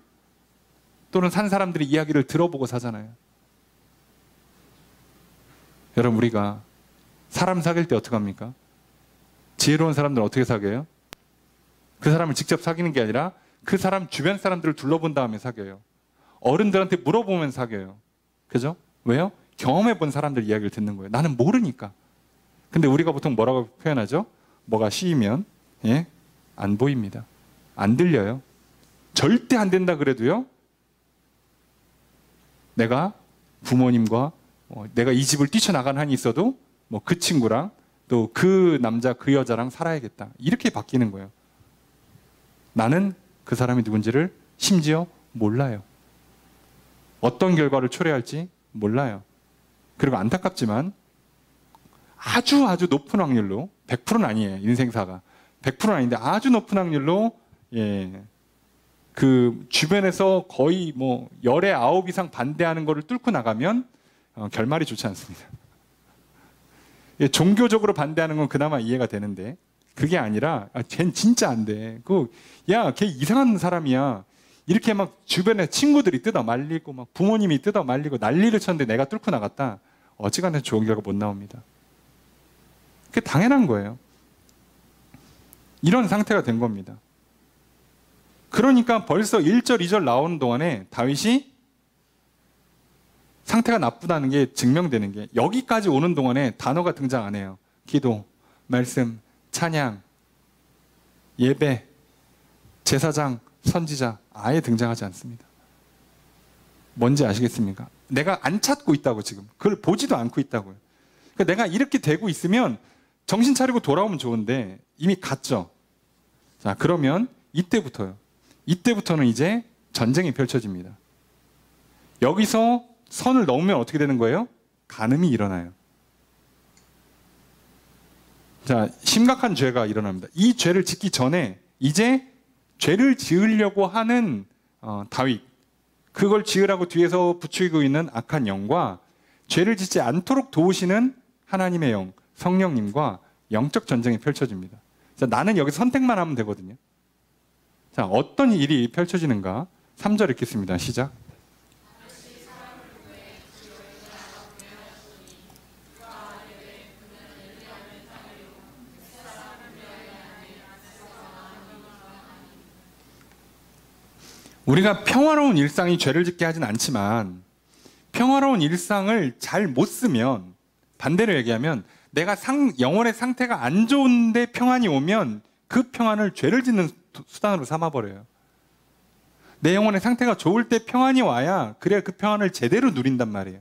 또는 산 사람들의 이야기를 들어보고 사잖아요. 여러분, 우리가 사람 사귈 때 어떻게 합니까? 지혜로운 사람들은 어떻게 사귀어요? 그 사람을 직접 사귀는 게 아니라 그 사람 주변 사람들을 둘러본 다음에 사귀어요. 어른들한테 물어보면 사귀어요. 그죠? 왜요? 경험해 본 사람들 이야기를 듣는 거예요. 나는 모르니까. 근데 우리가 보통 뭐라고 표현하죠? 뭐가 씌이면 안 보입니다. 안 들려요. 절대 안 된다 그래도요. 내가 부모님과 내가 이 집을 뛰쳐나간 한이 있어도 뭐 그 친구랑 또 그 남자 그 여자랑 살아야겠다. 이렇게 바뀌는 거예요. 나는 그 사람이 누군지를 심지어 몰라요. 어떤 결과를 초래할지 몰라요. 그리고 안타깝지만 아주 높은 확률로 100%는 아니에요. 인생사가 100%는 아닌데 아주 높은 확률로 그 주변에서 거의 뭐 10의 9 이상 반대하는 거를 뚫고 나가면 결말이 좋지 않습니다. 종교적으로 반대하는 건 그나마 이해가 되는데 그게 아니라 걘 진짜 안 돼. 걔 이상한 사람이야. 이렇게 막 주변에 친구들이 뜯어 말리고 막 부모님이 뜯어 말리고 난리를 쳤는데 내가 뚫고 나갔다. 어지간해 좋은 결과 못 나옵니다. 그게 당연한 거예요. 이런 상태가 된 겁니다. 그러니까 벌써 1절, 2절 나오는 동안에 다윗이 상태가 나쁘다는 게 증명되는 게 여기까지 오는 동안에 단어가 등장 안 해요. 기도, 말씀, 찬양, 예배, 제사장, 선지자 아예 등장하지 않습니다. 뭔지 아시겠습니까? 내가 안 찾고 있다고 지금. 그걸 보지도 않고 있다고요. 그러니까 내가 이렇게 되고 있으면 정신 차리고 돌아오면 좋은데 이미 갔죠. 자, 그러면 이때부터는 이제 전쟁이 펼쳐집니다. 여기서 선을 넘으면 어떻게 되는 거예요? 간음이 일어나요. 자, 심각한 죄가 일어납니다. 이 죄를 짓기 전에 이제 죄를 지으려고 하는 다윗, 그걸 지으라고 뒤에서 부추기고 있는 악한 영과 죄를 짓지 않도록 도우시는 하나님의 영, 성령님과 영적 전쟁이 펼쳐집니다. 자, 나는 여기서 선택만 하면 되거든요. 자, 어떤 일이 펼쳐지는가? 3절 읽겠습니다. 시작. 우리가 평화로운 일상이 죄를 짓게 하진 않지만 평화로운 일상을 잘 못 쓰면, 반대로 얘기하면 내가 영혼의 상태가 안 좋은데 평안이 오면 그 평안을 죄를 짓는 수단으로 삼아버려요. 내 영혼의 상태가 좋을 때 평안이 와야 그래야 그 평안을 제대로 누린단 말이에요.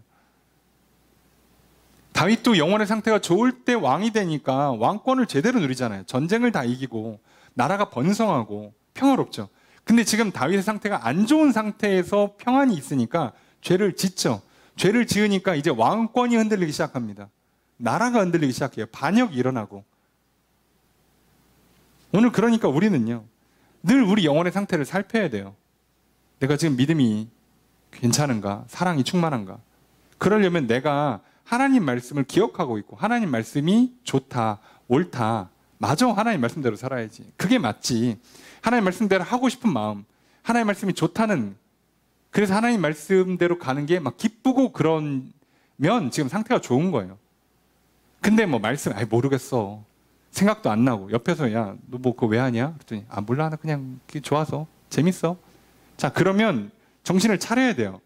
다윗도 영혼의 상태가 좋을 때 왕이 되니까 왕권을 제대로 누리잖아요. 전쟁을 다 이기고 나라가 번성하고 평화롭죠. 근데 지금 다윗의 상태가 안 좋은 상태에서 평안이 있으니까 죄를 짓죠. 죄를 지으니까 이제 왕권이 흔들리기 시작합니다. 나라가 흔들리기 시작해요. 반역이 일어나고. 오늘 그러니까 우리는요, 늘 우리 영혼의 상태를 살펴야 돼요. 내가 지금 믿음이 괜찮은가? 사랑이 충만한가? 그러려면 내가 하나님 말씀을 기억하고 있고 하나님 말씀이 좋다, 옳다, 맞아, 하나님 말씀대로 살아야지. 그게 맞지. 하나님 말씀대로 하고 싶은 마음, 하나님 말씀이 좋다는, 그래서 하나님 말씀대로 가는 게 막 기쁘고 그러면 지금 상태가 좋은 거예요. 근데 뭐 말씀 모르겠어, 생각도 안 나고 옆에서 야 너 뭐 그거 왜 하냐? 그랬더니 몰라, 나 그냥 좋아서 재밌어. 자, 그러면 정신을 차려야 돼요.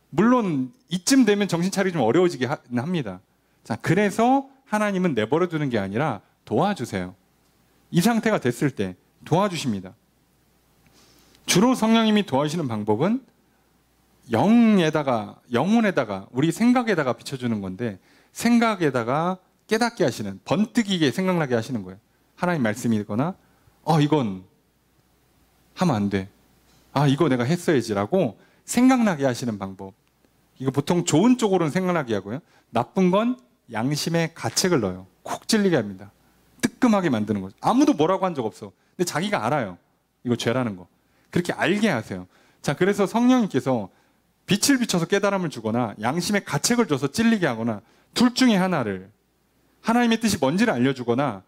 물론 이쯤 되면 정신 차리기 좀 어려워지긴 합니다. 자, 그래서 하나님은 내버려 두는 게 아니라 도와주세요. 이 상태가 됐을 때 도와주십니다. 주로 성령님이 도와주시는 방법은 영혼에다가 우리 생각에다가 비춰주는 건데, 생각에다가 깨닫게 하시는, 번뜩이게 생각나게 하시는 거예요. 하나님 말씀이거나 이건 하면 안 돼, 이거 내가 했어야지라고 생각나게 하시는 방법. 이거 보통 좋은 쪽으로는 생각나게 하고요, 나쁜 건 양심의 가책을 넣어요. 콕 찔리게 합니다. 뜨끔하게 만드는 거죠. 아무도 뭐라고 한 적 없어. 근데 자기가 알아요, 이거 죄라는 거. 그렇게 알게 하세요. 자, 그래서 성령님께서 빛을 비춰서 깨달음을 주거나 양심의 가책을 줘서 찔리게 하거나, 둘 중에 하나를, 하나님의 뜻이 뭔지를 알려주거나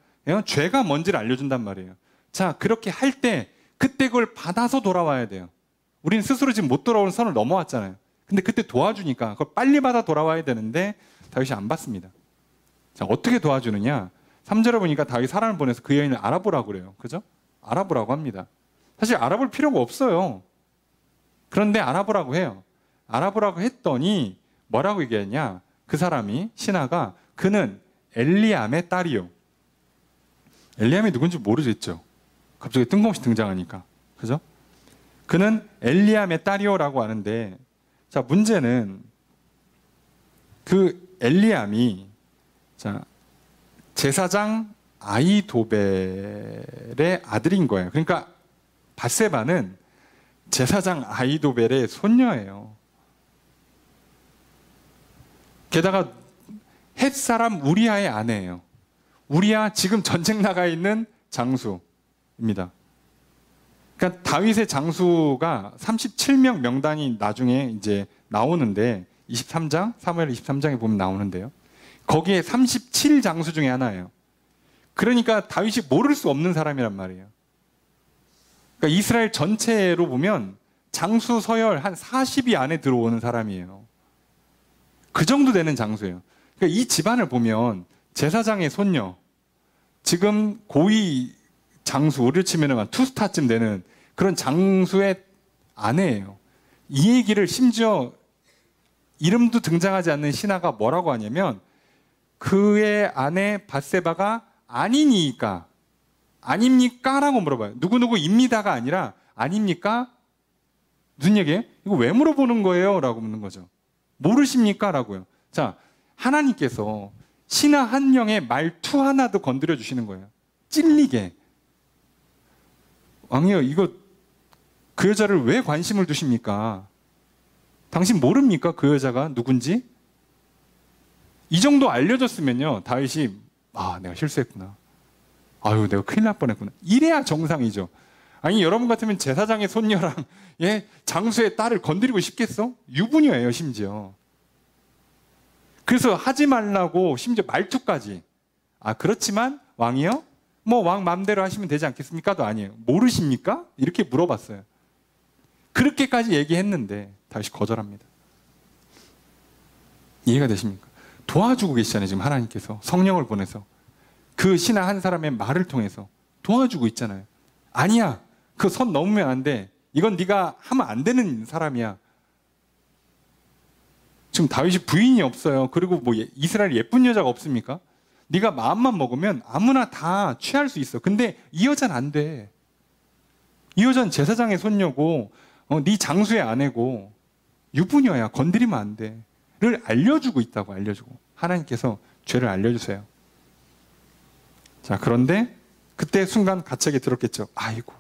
죄가 뭔지를 알려준단 말이에요. 자, 그렇게 할 때 그때 그걸 받아서 돌아와야 돼요. 우리는 스스로 지금 못 돌아오는 선을 넘어왔잖아요. 근데 그때 도와주니까 그걸 빨리 받아 돌아와야 되는데 다윗이 안 받습니다. 자, 어떻게 도와주느냐? 3절에 보니까 다윗 사람을 보내서 그 여인을 알아보라고 그래요. 그죠? 알아보라고 합니다. 사실 알아볼 필요가 없어요. 그런데 알아보라고 해요. 알아보라고 했더니 뭐라고 얘기했냐? 그 사람이, 신하가, 그는 엘리암의 딸이요. 엘리암이 누군지 모르겠죠. 갑자기 뜬금없이 등장하니까. 그죠? 그는 엘리암의 딸이요라고 하는데, 자, 문제는 그 엘리암이, 자, 제사장 아히도벨의 아들인 거예요. 그러니까 밧세바는 제사장 아히도벨의 손녀예요. 게다가 헷 사람 우리아의 아내예요. 우리아 지금 전쟁 나가 있는 장수입니다. 그러니까 다윗의 장수가 37명 명단이 나중에 이제 나오는데 23장, 사무엘 23장에 보면 나오는데요. 거기에 37 장수 중에 하나예요. 그러니까 다윗이 모를 수 없는 사람이란 말이에요. 그러니까 이스라엘 전체로 보면 장수 서열 한 40위 안에 들어오는 사람이에요. 그 정도 되는 장수예요. 그러니까 이 집안을 보면 제사장의 손녀, 지금 고위 장수, 우리를 치면 한 투스타쯤 되는 그런 장수의 아내예요. 이 얘기를 심지어 이름도 등장하지 않는 신하가 뭐라고 하냐면 그의 아내 밧세바가 아니니까, 아닙니까? 라고 물어봐요. 누구누구입니다가 아니라 아닙니까? 무슨 얘기예요? 이거 왜 물어보는 거예요? 라고 묻는 거죠. 모르십니까? 라고요. 자, 하나님께서 신하 한 명의 말투 하나도 건드려 주시는 거예요. 찔리게. 왕이요, 이거 그 여자를 왜 관심을 두십니까? 당신 모릅니까? 그 여자가 누군지? 이 정도 알려줬으면요, 다윗이 내가 실수했구나. 아유, 내가 큰일 날 뻔했구나. 이래야 정상이죠. 아니, 여러분 같으면 제사장의 손녀랑 장수의 딸을 건드리고 싶겠어? 유부녀예요, 심지어. 그래서 하지 말라고 심지어 말투까지. 그렇지만 왕이요? 왕 마음대로 하시면 되지 않겠습니까?도 아니에요. 모르십니까? 이렇게 물어봤어요. 그렇게까지 얘기했는데 다윗이 거절합니다. 이해가 되십니까? 도와주고 계시잖아요, 지금 하나님께서. 성령을 보내서. 그 신하 한 사람의 말을 통해서 도와주고 있잖아요. 아니야, 그 선 넘으면 안 돼. 이건 네가 하면 안 되는 사람이야. 지금 다윗이 부인이 없어요. 그리고 이스라엘 예쁜 여자가 없습니까? 네가 마음만 먹으면 아무나 다 취할 수 있어. 근데 이 여자는 안 돼. 이 여자는 제사장의 손녀고 네 장수의 아내고 유부녀야. 건드리면 안 돼. 를 알려주고 있다고. 알려주고. 하나님께서 죄를 알려주세요. 자, 그런데 그때 순간 가책에 들었겠죠. 아이고,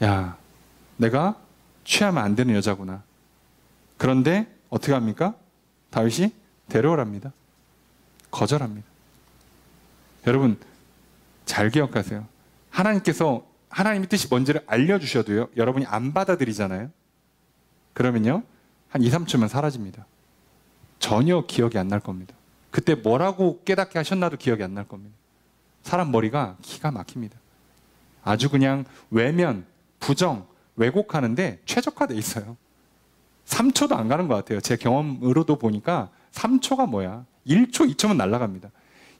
야, 내가 취하면 안 되는 여자구나. 그런데 어떻게 합니까? 다윗이 데려오랍니다. 거절합니다. 여러분, 잘 기억하세요. 하나님께서 하나님의 뜻이 뭔지를 알려주셔도요, 여러분이 안 받아들이잖아요. 그러면요, 한 2, 3초면 사라집니다. 전혀 기억이 안 날 겁니다. 그때 뭐라고 깨닫게 하셨나도 기억이 안 날 겁니다. 사람 머리가 기가 막힙니다. 아주 그냥 외면, 부정, 왜곡하는데 최적화되어 있어요. 3초도 안 가는 것 같아요. 제 경험으로도 보니까 3초가 뭐야? 1초, 2초면 날아갑니다.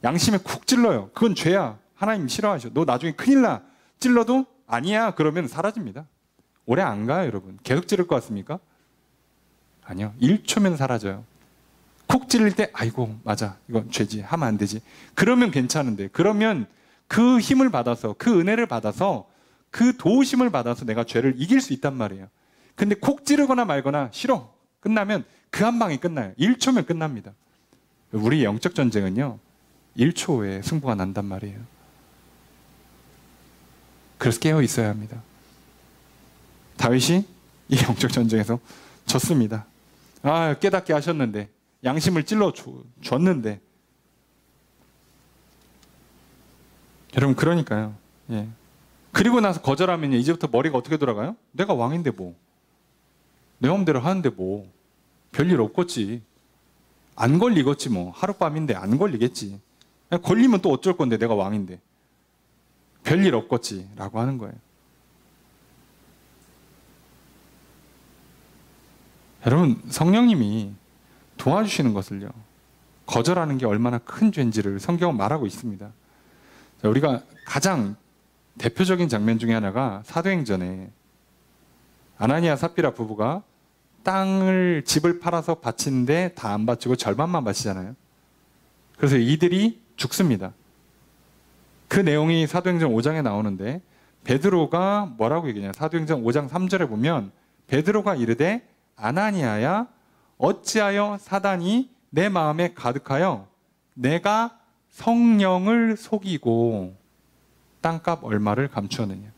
양심에 쿡 찔러요. 그건 죄야. 하나님 싫어하셔. 너 나중에 큰일 나. 찔러도 아니야. 그러면 사라집니다. 오래 안 가요, 여러분. 계속 찌를 것 같습니까? 아니요. 1초면 사라져요. 콕 찔릴 때 아이고, 맞아. 이건 죄지. 하면 안 되지. 그러면 괜찮은데. 그러면 그 힘을 받아서, 그 은혜를 받아서, 그 도우심을 받아서 내가 죄를 이길 수 있단 말이에요. 근데 콕 찌르거나 말거나 싫어. 끝나면 그 한 방에 끝나요. 1초면 끝납니다. 우리 영적 전쟁은요, 1초 후에 승부가 난단 말이에요. 그래서 깨어 있어야 합니다. 다윗이 이 영적 전쟁에서 졌습니다. 깨닫게 하셨는데, 양심을 찔러 줬는데. 여러분, 그러니까요. 예. 그리고 나서 거절하면 이제부터 머리가 어떻게 돌아가요? 내가 왕인데 뭐. 내 마음대로 하는데 뭐. 별일 없겠지. 안 걸리겠지 뭐. 하룻밤인데 안 걸리겠지. 걸리면 또 어쩔 건데 내가 왕인데. 별일 없겠지 라고 하는 거예요. 여러분, 성령님이 도와주시는 것을요, 거절하는 게 얼마나 큰 죄인지를 성경은 말하고 있습니다. 자, 우리가 가장 대표적인 장면 중에 하나가 사도행전에 아나니아 삽비라 부부가 집을 팔아서 바치는데 다 안 바치고 절반만 바치잖아요. 그래서 이들이 죽습니다. 그 내용이 사도행전 5장에 나오는데, 베드로가 뭐라고 얘기하냐, 사도행전 5장 3절에 보면 베드로가 이르되 아나니아야, 어찌하여 사단이 내 마음에 가득하여 내가 성령을 속이고 땅값 얼마를 감추었느냐.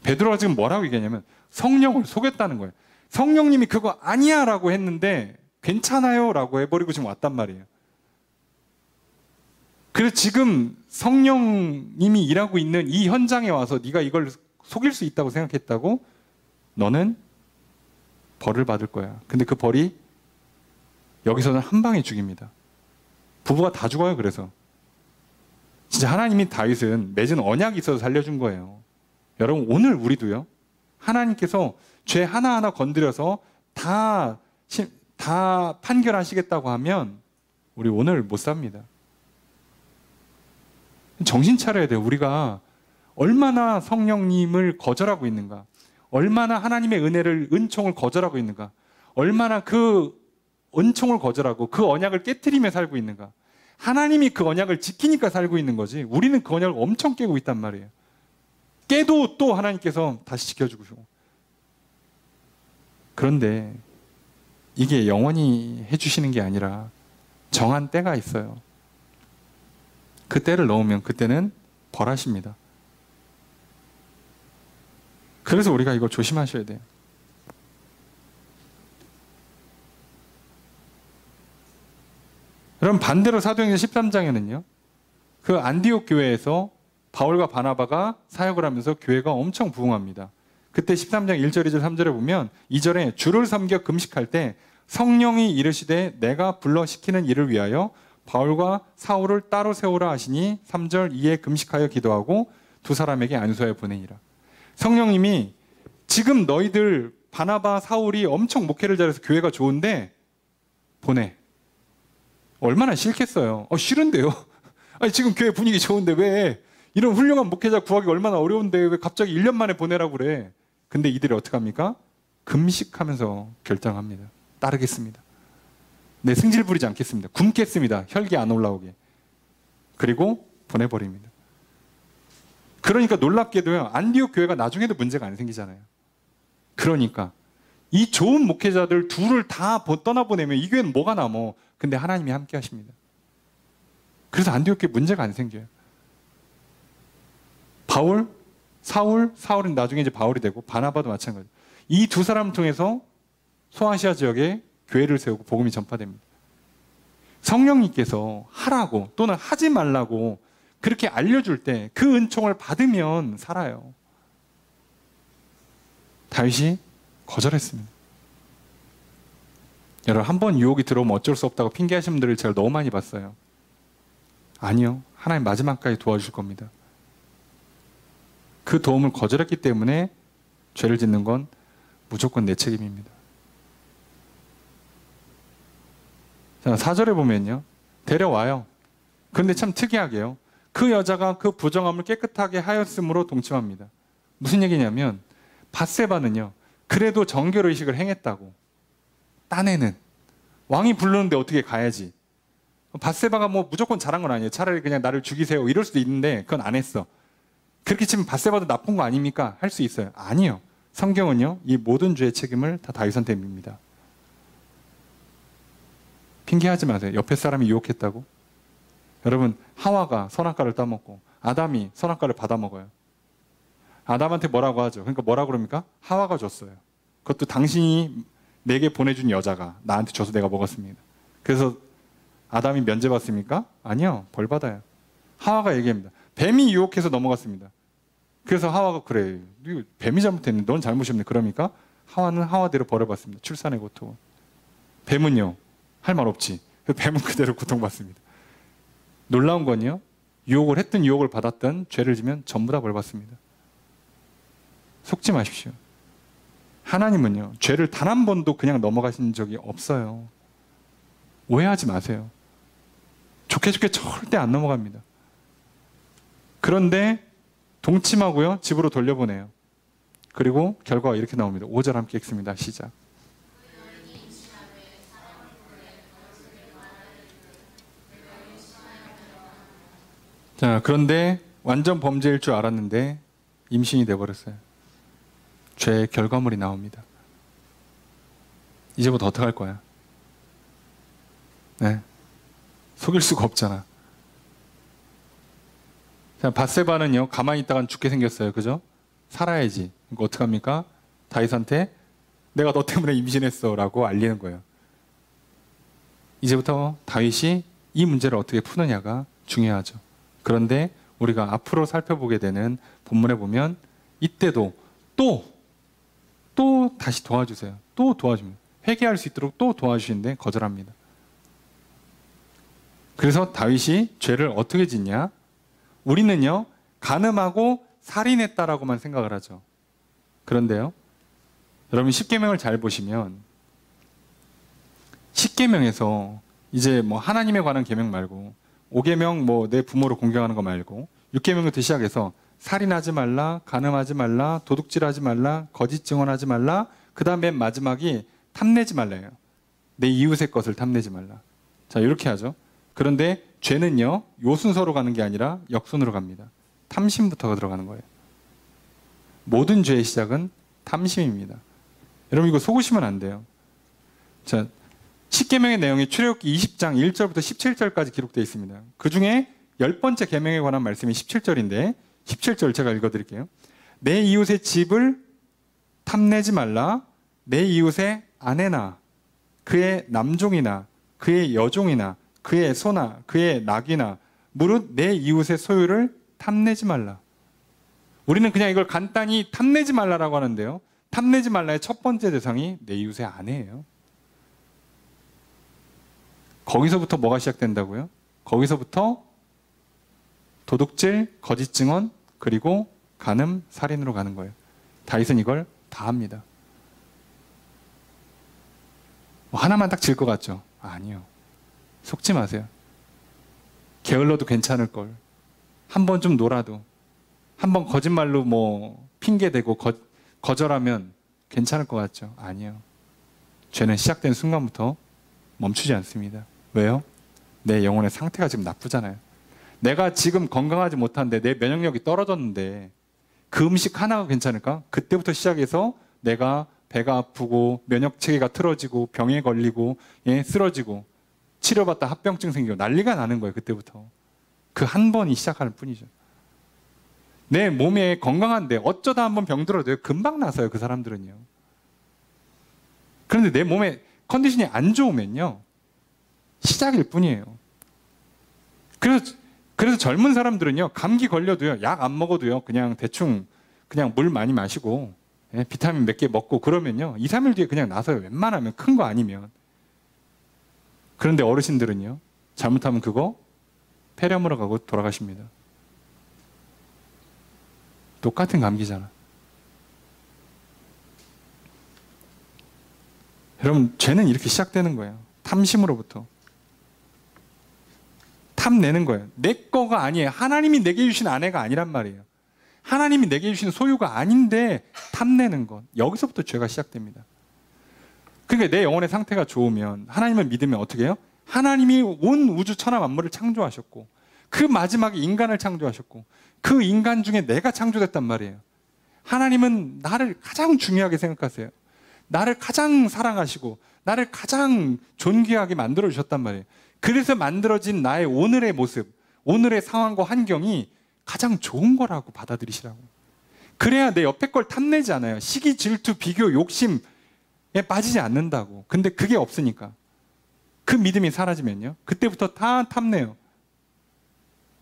베드로가 지금 뭐라고 얘기하냐면 성령을 속였다는 거예요. 성령님이 그거 아니야 라고 했는데 괜찮아요 라고 해버리고 지금 왔단 말이에요. 그래서 지금 성령님이 일하고 있는 이 현장에 와서 네가 이걸 속일 수 있다고 생각했다고? 너는 벌을 받을 거야. 근데 그 벌이 여기서는 한 방에 죽입니다. 부부가 다 죽어요. 그래서 진짜 하나님이 다윗은 맺은 언약이 있어서 살려준 거예요. 여러분, 오늘 우리도요, 하나님께서 죄 하나하나 건드려서 다 판결하시겠다고 하면 우리 오늘 못 삽니다. 정신 차려야 돼요. 우리가 얼마나 성령님을 거절하고 있는가, 얼마나 하나님의 은총을 거절하고 있는가, 얼마나 그 은총을 거절하고 그 언약을 깨트리며 살고 있는가. 하나님이 그 언약을 지키니까 살고 있는 거지, 우리는 그 언약을 엄청 깨고 있단 말이에요. 깨도 또 하나님께서 다시 지켜주고. 그런데 이게 영원히 해주시는 게 아니라 정한 때가 있어요. 그 때를 넣으면 그때는 벌하십니다. 그래서 우리가 이거 조심하셔야 돼요. 여러분, 반대로 사도행전 13장에는요, 그 안디옥 교회에서 바울과 바나바가 사역을 하면서 교회가 엄청 부흥합니다. 그때 13장 1절, 2절, 3절에 보면 2절에 주를 섬겨 금식할 때 성령이 이르시되 내가 불러 시키는 일을 위하여 바울과 사울을 따로 세우라 하시니 3절 이에 금식하여 기도하고 두 사람에게 안수하여 보내니라. 성령님이 지금 너희들 바나바, 사울이 엄청 목회를 잘해서 교회가 좋은데 보내. 얼마나 싫겠어요. 싫은데요. 아니, 지금 교회 분위기 좋은데 왜 이런 훌륭한 목회자 구하기 얼마나 어려운데 왜 갑자기 1년 만에 보내라고 그래. 근데 이들이 어떻게 합니까? 금식하면서 결정합니다. 따르겠습니다. 네, 승질 부리지 않겠습니다. 굶겠습니다. 혈기 안 올라오게. 그리고 보내버립니다. 그러니까 놀랍게도요, 안디옥 교회가 나중에도 문제가 안 생기잖아요. 그러니까 이 좋은 목회자들 둘을 다 떠나보내면 이 교회는 뭐가 남어. 근데 하나님이 함께 하십니다. 그래서 안디옥 교회 문제가 안 생겨요. 사울은 나중에 이제 바울이 되고 바나바도 마찬가지. 이 두 사람을 통해서 소아시아 지역에 교회를 세우고 복음이 전파됩니다. 성령님께서 하라고 또는 하지 말라고 그렇게 알려줄 때 그 은총을 받으면 살아요. 다윗이 거절했습니다. 여러분, 한번 유혹이 들어오면 어쩔 수 없다고 핑계하시는 분들을 제가 너무 많이 봤어요. 아니요, 하나님 마지막까지 도와주실 겁니다. 그 도움을 거절했기 때문에 죄를 짓는 건 무조건 내 책임입니다. 자, 4절에 보면요, 데려와요. 그런데 참 특이하게요, 그 여자가 그 부정함을 깨끗하게 하였으므로 동침합니다. 무슨 얘기냐면 밧세바는요, 그래도 정결의식을 행했다고. 딴에는 왕이 부르는데 어떻게 가야지. 밧세바가 뭐 무조건 잘한 건 아니에요. 차라리 그냥 나를 죽이세요 이럴 수도 있는데 그건 안 했어. 그렇게 치면 밧세바도 나쁜 거 아닙니까? 할 수 있어요. 아니요. 성경은요, 이 모든 죄의 책임을 다 다윗한테 밉니다. 핑계하지 마세요. 옆에 사람이 유혹했다고. 여러분, 하와가 선악과를 따먹고 아담이 선악과를 받아먹어요. 아담한테 뭐라고 하죠? 그러니까 뭐라고 그럽니까? 하와가 줬어요. 그것도 당신이 내게 보내준 여자가 나한테 줘서 내가 먹었습니다. 그래서 아담이 면제받습니까? 아니요. 벌 받아요. 하와가 얘기합니다. 뱀이 유혹해서 넘어갔습니다. 그래서 하와가 그래, 뱀이 잘못했는데 넌 잘못이 없네. 그러니까 하와는 하와대로 벌을 받습니다. 출산의 고통을. 뱀은요, 할 말 없지. 뱀은 그대로 고통받습니다. 놀라운 건요, 유혹을 했든 유혹을 받았든 죄를 지면 전부 다 벌 받습니다. 속지 마십시오. 하나님은요, 죄를 단 한 번도 그냥 넘어가신 적이 없어요. 오해하지 마세요. 좋게 좋게 절대 안 넘어갑니다. 그런데 동침하고요, 집으로 돌려보내요. 그리고 결과가 이렇게 나옵니다. 5절 함께 읽습니다. 시작. 자, 그런데 완전 범죄일 줄 알았는데 임신이 돼버렸어요. 죄의 결과물이 나옵니다. 이제부터 어떡할 거야? 네. 속일 수가 없잖아. 자, 밧세바는요, 가만히 있다간 죽게 생겼어요. 그죠? 살아야지. 그러니까 어떡합니까? 다윗한테 내가 너 때문에 임신했어 라고 알리는 거예요. 이제부터 다윗이 이 문제를 어떻게 푸느냐가 중요하죠. 그런데 우리가 앞으로 살펴보게 되는 본문에 보면 이때도 또 다시 도와주세요. 또 도와줍니다. 회개할 수 있도록 또 도와주시는데 거절합니다. 그래서 다윗이 죄를 어떻게 짓냐? 우리는요, 간음하고 살인했다라고만 생각을 하죠. 그런데요, 여러분 10계명을 잘 보시면 10계명에서 이제 뭐 하나님에 관한 계명 말고 5계명 뭐 내 부모를 공경하는 거 말고 6계명부터 시작해서 살인하지 말라, 간음하지 말라, 도둑질하지 말라, 거짓 증언하지 말라, 그 다음 맨 마지막이 탐내지 말라예요. 내 이웃의 것을 탐내지 말라. 자, 이렇게 하죠. 그런데 죄는요, 요 순서로 가는 게 아니라 역순으로 갑니다. 탐심부터 들어가는 거예요. 모든 죄의 시작은 탐심입니다. 여러분 이거 속으시면 안 돼요. 자, 10계명의 내용이 출애굽기 20장 1절부터 17절까지 기록되어 있습니다. 그 중에 10번째 계명에 관한 말씀이 17절인데 17절 제가 읽어드릴게요. 내 이웃의 집을 탐내지 말라. 내 이웃의 아내나 그의 남종이나 그의 여종이나 그의 소나 그의 낙이나 무릇 내 이웃의 소유를 탐내지 말라. 우리는 그냥 이걸 간단히 탐내지 말라라고 하는데요, 탐내지 말라의 첫 번째 대상이 내 이웃의 아내예요. 거기서부터 뭐가 시작된다고요? 거기서부터 도둑질, 거짓 증언, 그리고 간음, 살인으로 가는 거예요. 다윗은 이걸 다 합니다. 뭐 하나만 딱 질 것 같죠? 아니요. 속지 마세요. 게을러도 괜찮을 걸. 한 번 좀 놀아도, 한 번 거짓말로 뭐 핑계대고 거절하면 괜찮을 것 같죠? 아니요. 죄는 시작된 순간부터 멈추지 않습니다. 왜요? 내 영혼의 상태가 지금 나쁘잖아요. 내가 지금 건강하지 못한데 내 면역력이 떨어졌는데 그 음식 하나가 괜찮을까? 그때부터 시작해서 내가 배가 아프고 면역체계가 틀어지고 병에 걸리고 쓰러지고 치료받다 합병증 생기고 난리가 나는 거예요. 그때부터. 그 한 번이 시작하는 뿐이죠. 내 몸에 건강한데 어쩌다 한번 병들어도 금방 나서요. 그 사람들은요. 그런데 내 몸에 컨디션이 안 좋으면요, 시작일 뿐이에요. 그래서 젊은 사람들은요, 감기 걸려도요, 약 안 먹어도요, 그냥 대충 그냥 물 많이 마시고 비타민 몇 개 먹고 그러면요, 2, 3일 뒤에 그냥 나서요. 웬만하면 큰 거 아니면. 그런데 어르신들은요, 잘못하면 그거 폐렴으로 가고 돌아가십니다. 똑같은 감기잖아. 여러분, 죄는 이렇게 시작되는 거예요. 탐심으로부터. 탐내는 거예요. 내 거가 아니에요. 하나님이 내게 주신 아내가 아니란 말이에요. 하나님이 내게 주신 소유가 아닌데 탐내는 것. 여기서부터 죄가 시작됩니다. 그러니까 내 영혼의 상태가 좋으면, 하나님을 믿으면 어떻게 해요? 하나님이 온 우주 천하 만물을 창조하셨고 그 마지막에 인간을 창조하셨고 그 인간 중에 내가 창조됐단 말이에요. 하나님은 나를 가장 중요하게 생각하세요. 나를 가장 사랑하시고 나를 가장 존귀하게 만들어 주셨단 말이에요. 그래서 만들어진 나의 오늘의 모습, 오늘의 상황과 환경이 가장 좋은 거라고 받아들이시라고. 그래야 내 옆에 걸 탐내지 않아요. 시기, 질투, 비교, 욕심에 빠지지 않는다고. 근데 그게 없으니까. 그 믿음이 사라지면요, 그때부터 다 탐내요.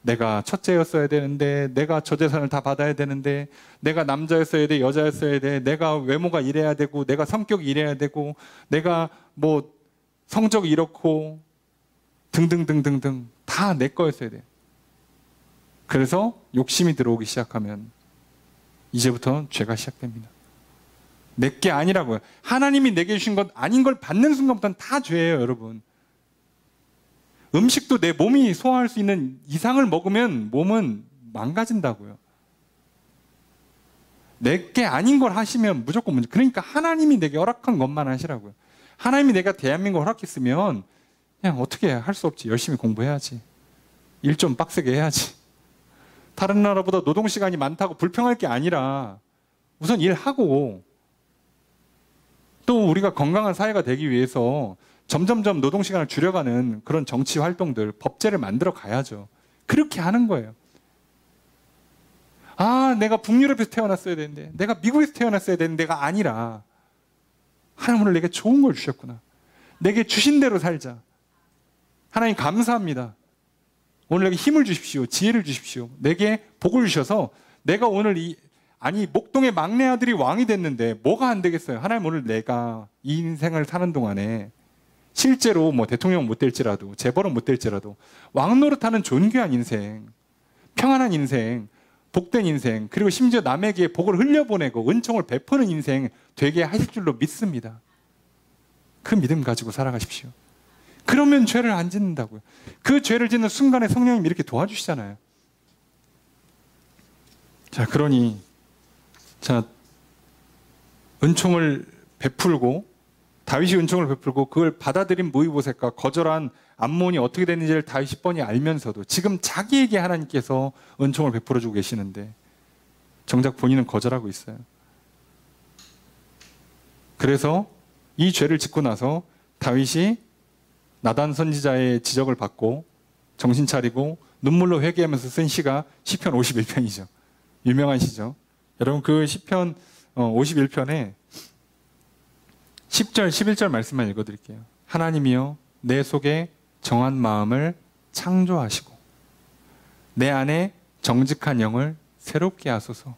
내가 첫째였어야 되는데, 내가 저 재산을 다 받아야 되는데, 내가 남자였어야 돼, 여자였어야 돼, 내가 외모가 이래야 되고, 내가 성격이 이래야 되고, 내가 뭐 성적이 이렇고 등등등등등 다 내 거였어야 돼요. 그래서 욕심이 들어오기 시작하면 이제부터 죄가 시작됩니다. 내게 아니라고요. 하나님이 내게 주신 것 아닌 걸 받는 순간부터는 다 죄예요, 여러분. 음식도 내 몸이 소화할 수 있는 이상을 먹으면 몸은 망가진다고요. 내게 아닌 걸 하시면 무조건 문제. 그러니까 하나님이 내게 허락한 것만 하시라고요. 하나님이 내가 대한민국을 허락했으면 그냥 어떻게 할 수 없지. 열심히 공부해야지. 일 좀 빡세게 해야지. 다른 나라보다 노동시간이 많다고 불평할 게 아니라 우선 일하고 또 우리가 건강한 사회가 되기 위해서 점점점 노동시간을 줄여가는 그런 정치 활동들, 법제를 만들어 가야죠. 그렇게 하는 거예요. 아, 내가 북유럽에서 태어났어야 되는데, 내가 미국에서 태어났어야 되는데, 내가 아니라 하나님 오늘 내게 좋은 걸 주셨구나. 내게 주신 대로 살자. 하나님 감사합니다. 오늘 내게 힘을 주십시오. 지혜를 주십시오. 내게 복을 주셔서 내가 오늘 목동의 막내 아들이 왕이 됐는데 뭐가 안 되겠어요? 하나님 오늘 내가 이 인생을 사는 동안에 실제로 뭐 대통령 못 될지라도 재벌은 못 될지라도 왕 노릇하는 존귀한 인생, 평안한 인생, 복된 인생, 그리고 심지어 남에게 복을 흘려보내고 은총을 베푸는 인생 되게 하실 줄로 믿습니다. 그 믿음 가지고 살아가십시오. 그러면 죄를 안 짓는다고요. 그 죄를 짓는 순간에 성령님이 이렇게 도와주시잖아요. 자, 그러니 은총을 베풀고 다윗이 은총을 베풀고 그걸 받아들인 무이보셋과 거절한 암몬이 어떻게 됐는지를 다윗이 뻔히 알면서도 지금 자기에게 하나님께서 은총을 베풀어주고 계시는데 정작 본인은 거절하고 있어요. 그래서 이 죄를 짓고 나서 다윗이 나단 선지자의 지적을 받고 정신 차리고 눈물로 회개하면서 쓴 시가 시편 51편이죠. 유명한 시죠. 여러분 그 시편 51편에 10절, 11절 말씀만 읽어드릴게요. 하나님이여 내 속에 정한 마음을 창조하시고 내 안에 정직한 영을 새롭게 하소서.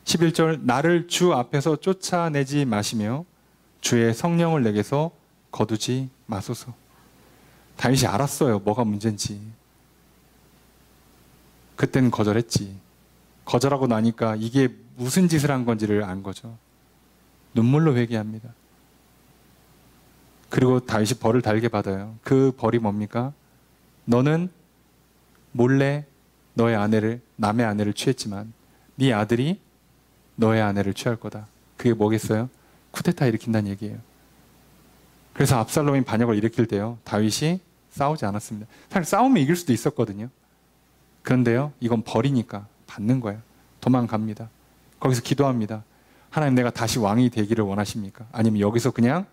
11절 나를 주 앞에서 쫓아내지 마시며 주의 성령을 내게서 거두지 마소서. 다윗이 알았어요. 뭐가 문제인지. 그때는 거절했지. 거절하고 나니까 이게 무슨 짓을 한 건지를 안 거죠. 눈물로 회개합니다. 그리고 다윗이 벌을 달게 받아요. 그 벌이 뭡니까? 너는 몰래 너의 아내를, 남의 아내를 취했지만 네 아들이 너의 아내를 취할 거다. 그게 뭐겠어요? 쿠데타 일으킨다는 얘기예요. 그래서 압살롬이 반역을 일으킬 때요, 다윗이 싸우지 않았습니다. 사실 싸우면 이길 수도 있었거든요. 그런데요, 이건 벌이니까 받는 거예요. 도망갑니다. 거기서 기도합니다. 하나님, 내가 다시 왕이 되기를 원하십니까? 아니면 여기서 그냥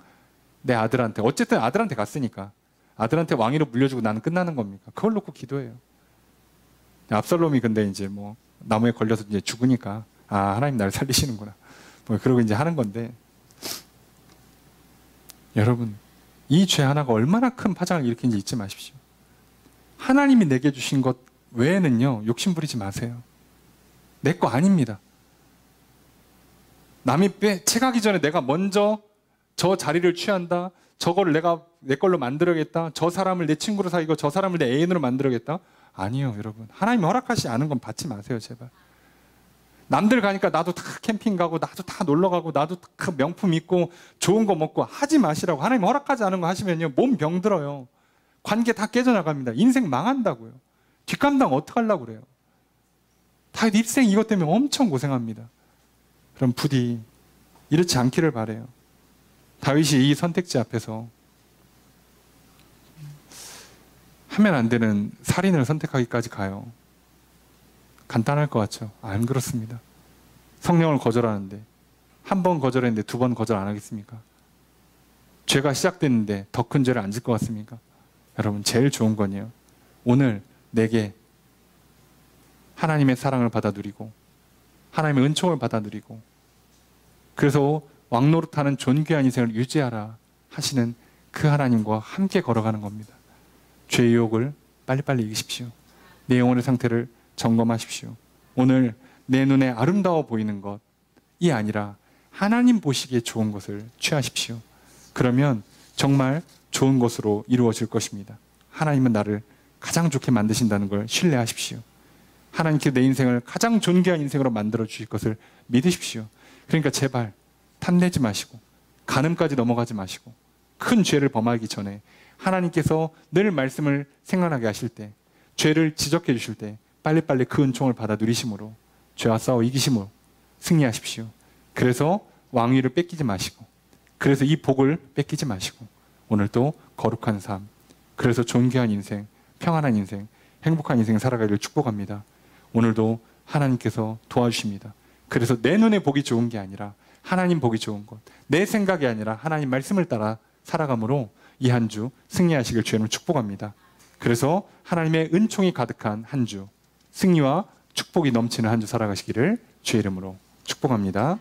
내 아들한테, 어쨌든 아들한테 갔으니까 아들한테 왕위로 물려주고 나는 끝나는 겁니까? 그걸 놓고 기도해요. 압살롬이 근데 이제 뭐 나무에 걸려서 이제 죽으니까 하나님 나를 살리시는구나. 뭐 그러고 이제 하는 건데, 여러분 이 죄 하나가 얼마나 큰 파장을 일으키는지 잊지 마십시오. 하나님이 내게 주신 것 외에는요, 욕심 부리지 마세요. 내 거 아닙니다. 남이 채가기 전에 내가 먼저 저 자리를 취한다, 저거를 내가 내 걸로 만들어야겠다, 저 사람을 내 친구로 사귀고 저 사람을 내 애인으로 만들어야겠다. 아니요, 여러분. 하나님이 허락하시지 않은 건 받지 마세요, 제발. 남들 가니까 나도 다 캠핑 가고 나도 다 놀러 가고 나도 다 명품 입고 좋은 거 먹고 하지 마시라고. 하나님 허락하지 않은 거 하시면요, 몸 병들어요. 관계 다 깨져나갑니다. 인생 망한다고요. 뒷감당 어떡하려고 그래요. 다윗 일생 이것 때문에 엄청 고생합니다. 그럼 부디 이렇지 않기를 바라요. 다윗이 이 선택지 앞에서 하면 안 되는 살인을 선택하기까지 가요. 간단할 것 같죠? 안 그렇습니다. 성령을 거절하는데, 한 번 거절했는데 두 번 거절 안 하겠습니까? 죄가 시작됐는데 더 큰 죄를 안 질 것 같습니까? 여러분, 제일 좋은 건요, 오늘 내게 하나님의 사랑을 받아 누리고 하나님의 은총을 받아 누리고 그래서 왕노릇하는 존귀한 인생을 유지하라 하시는 그 하나님과 함께 걸어가는 겁니다. 죄의 유혹을 빨리빨리 이기십시오. 내 영혼의 상태를 점검하십시오. 오늘 내 눈에 아름다워 보이는 것이 아니라 하나님 보시기에 좋은 것을 취하십시오. 그러면 정말 좋은 것으로 이루어질 것입니다. 하나님은 나를 가장 좋게 만드신다는 걸 신뢰하십시오. 하나님께 내 인생을 가장 존귀한 인생으로 만들어 주실 것을 믿으십시오. 그러니까 제발 탐내지 마시고 간음까지 넘어가지 마시고 큰 죄를 범하기 전에 하나님께서 늘 말씀을 생각나게 하실 때, 죄를 지적해 주실 때 빨리빨리 그 은총을 받아 누리심으로 죄와 싸워 이기심으로 승리하십시오. 그래서 왕위를 뺏기지 마시고, 그래서 이 복을 뺏기지 마시고, 오늘도 거룩한 삶, 그래서 존귀한 인생, 평안한 인생, 행복한 인생 살아가기를 축복합니다. 오늘도 하나님께서 도와주십니다. 그래서 내 눈에 보기 좋은 게 아니라 하나님 보기 좋은 것, 내 생각이 아니라 하나님 말씀을 따라 살아감으로 이 한 주 승리하시길 주님을 축복합니다. 그래서 하나님의 은총이 가득한 한 주, 승리와 축복이 넘치는 한 주 살아가시기를 주의 이름으로 축복합니다.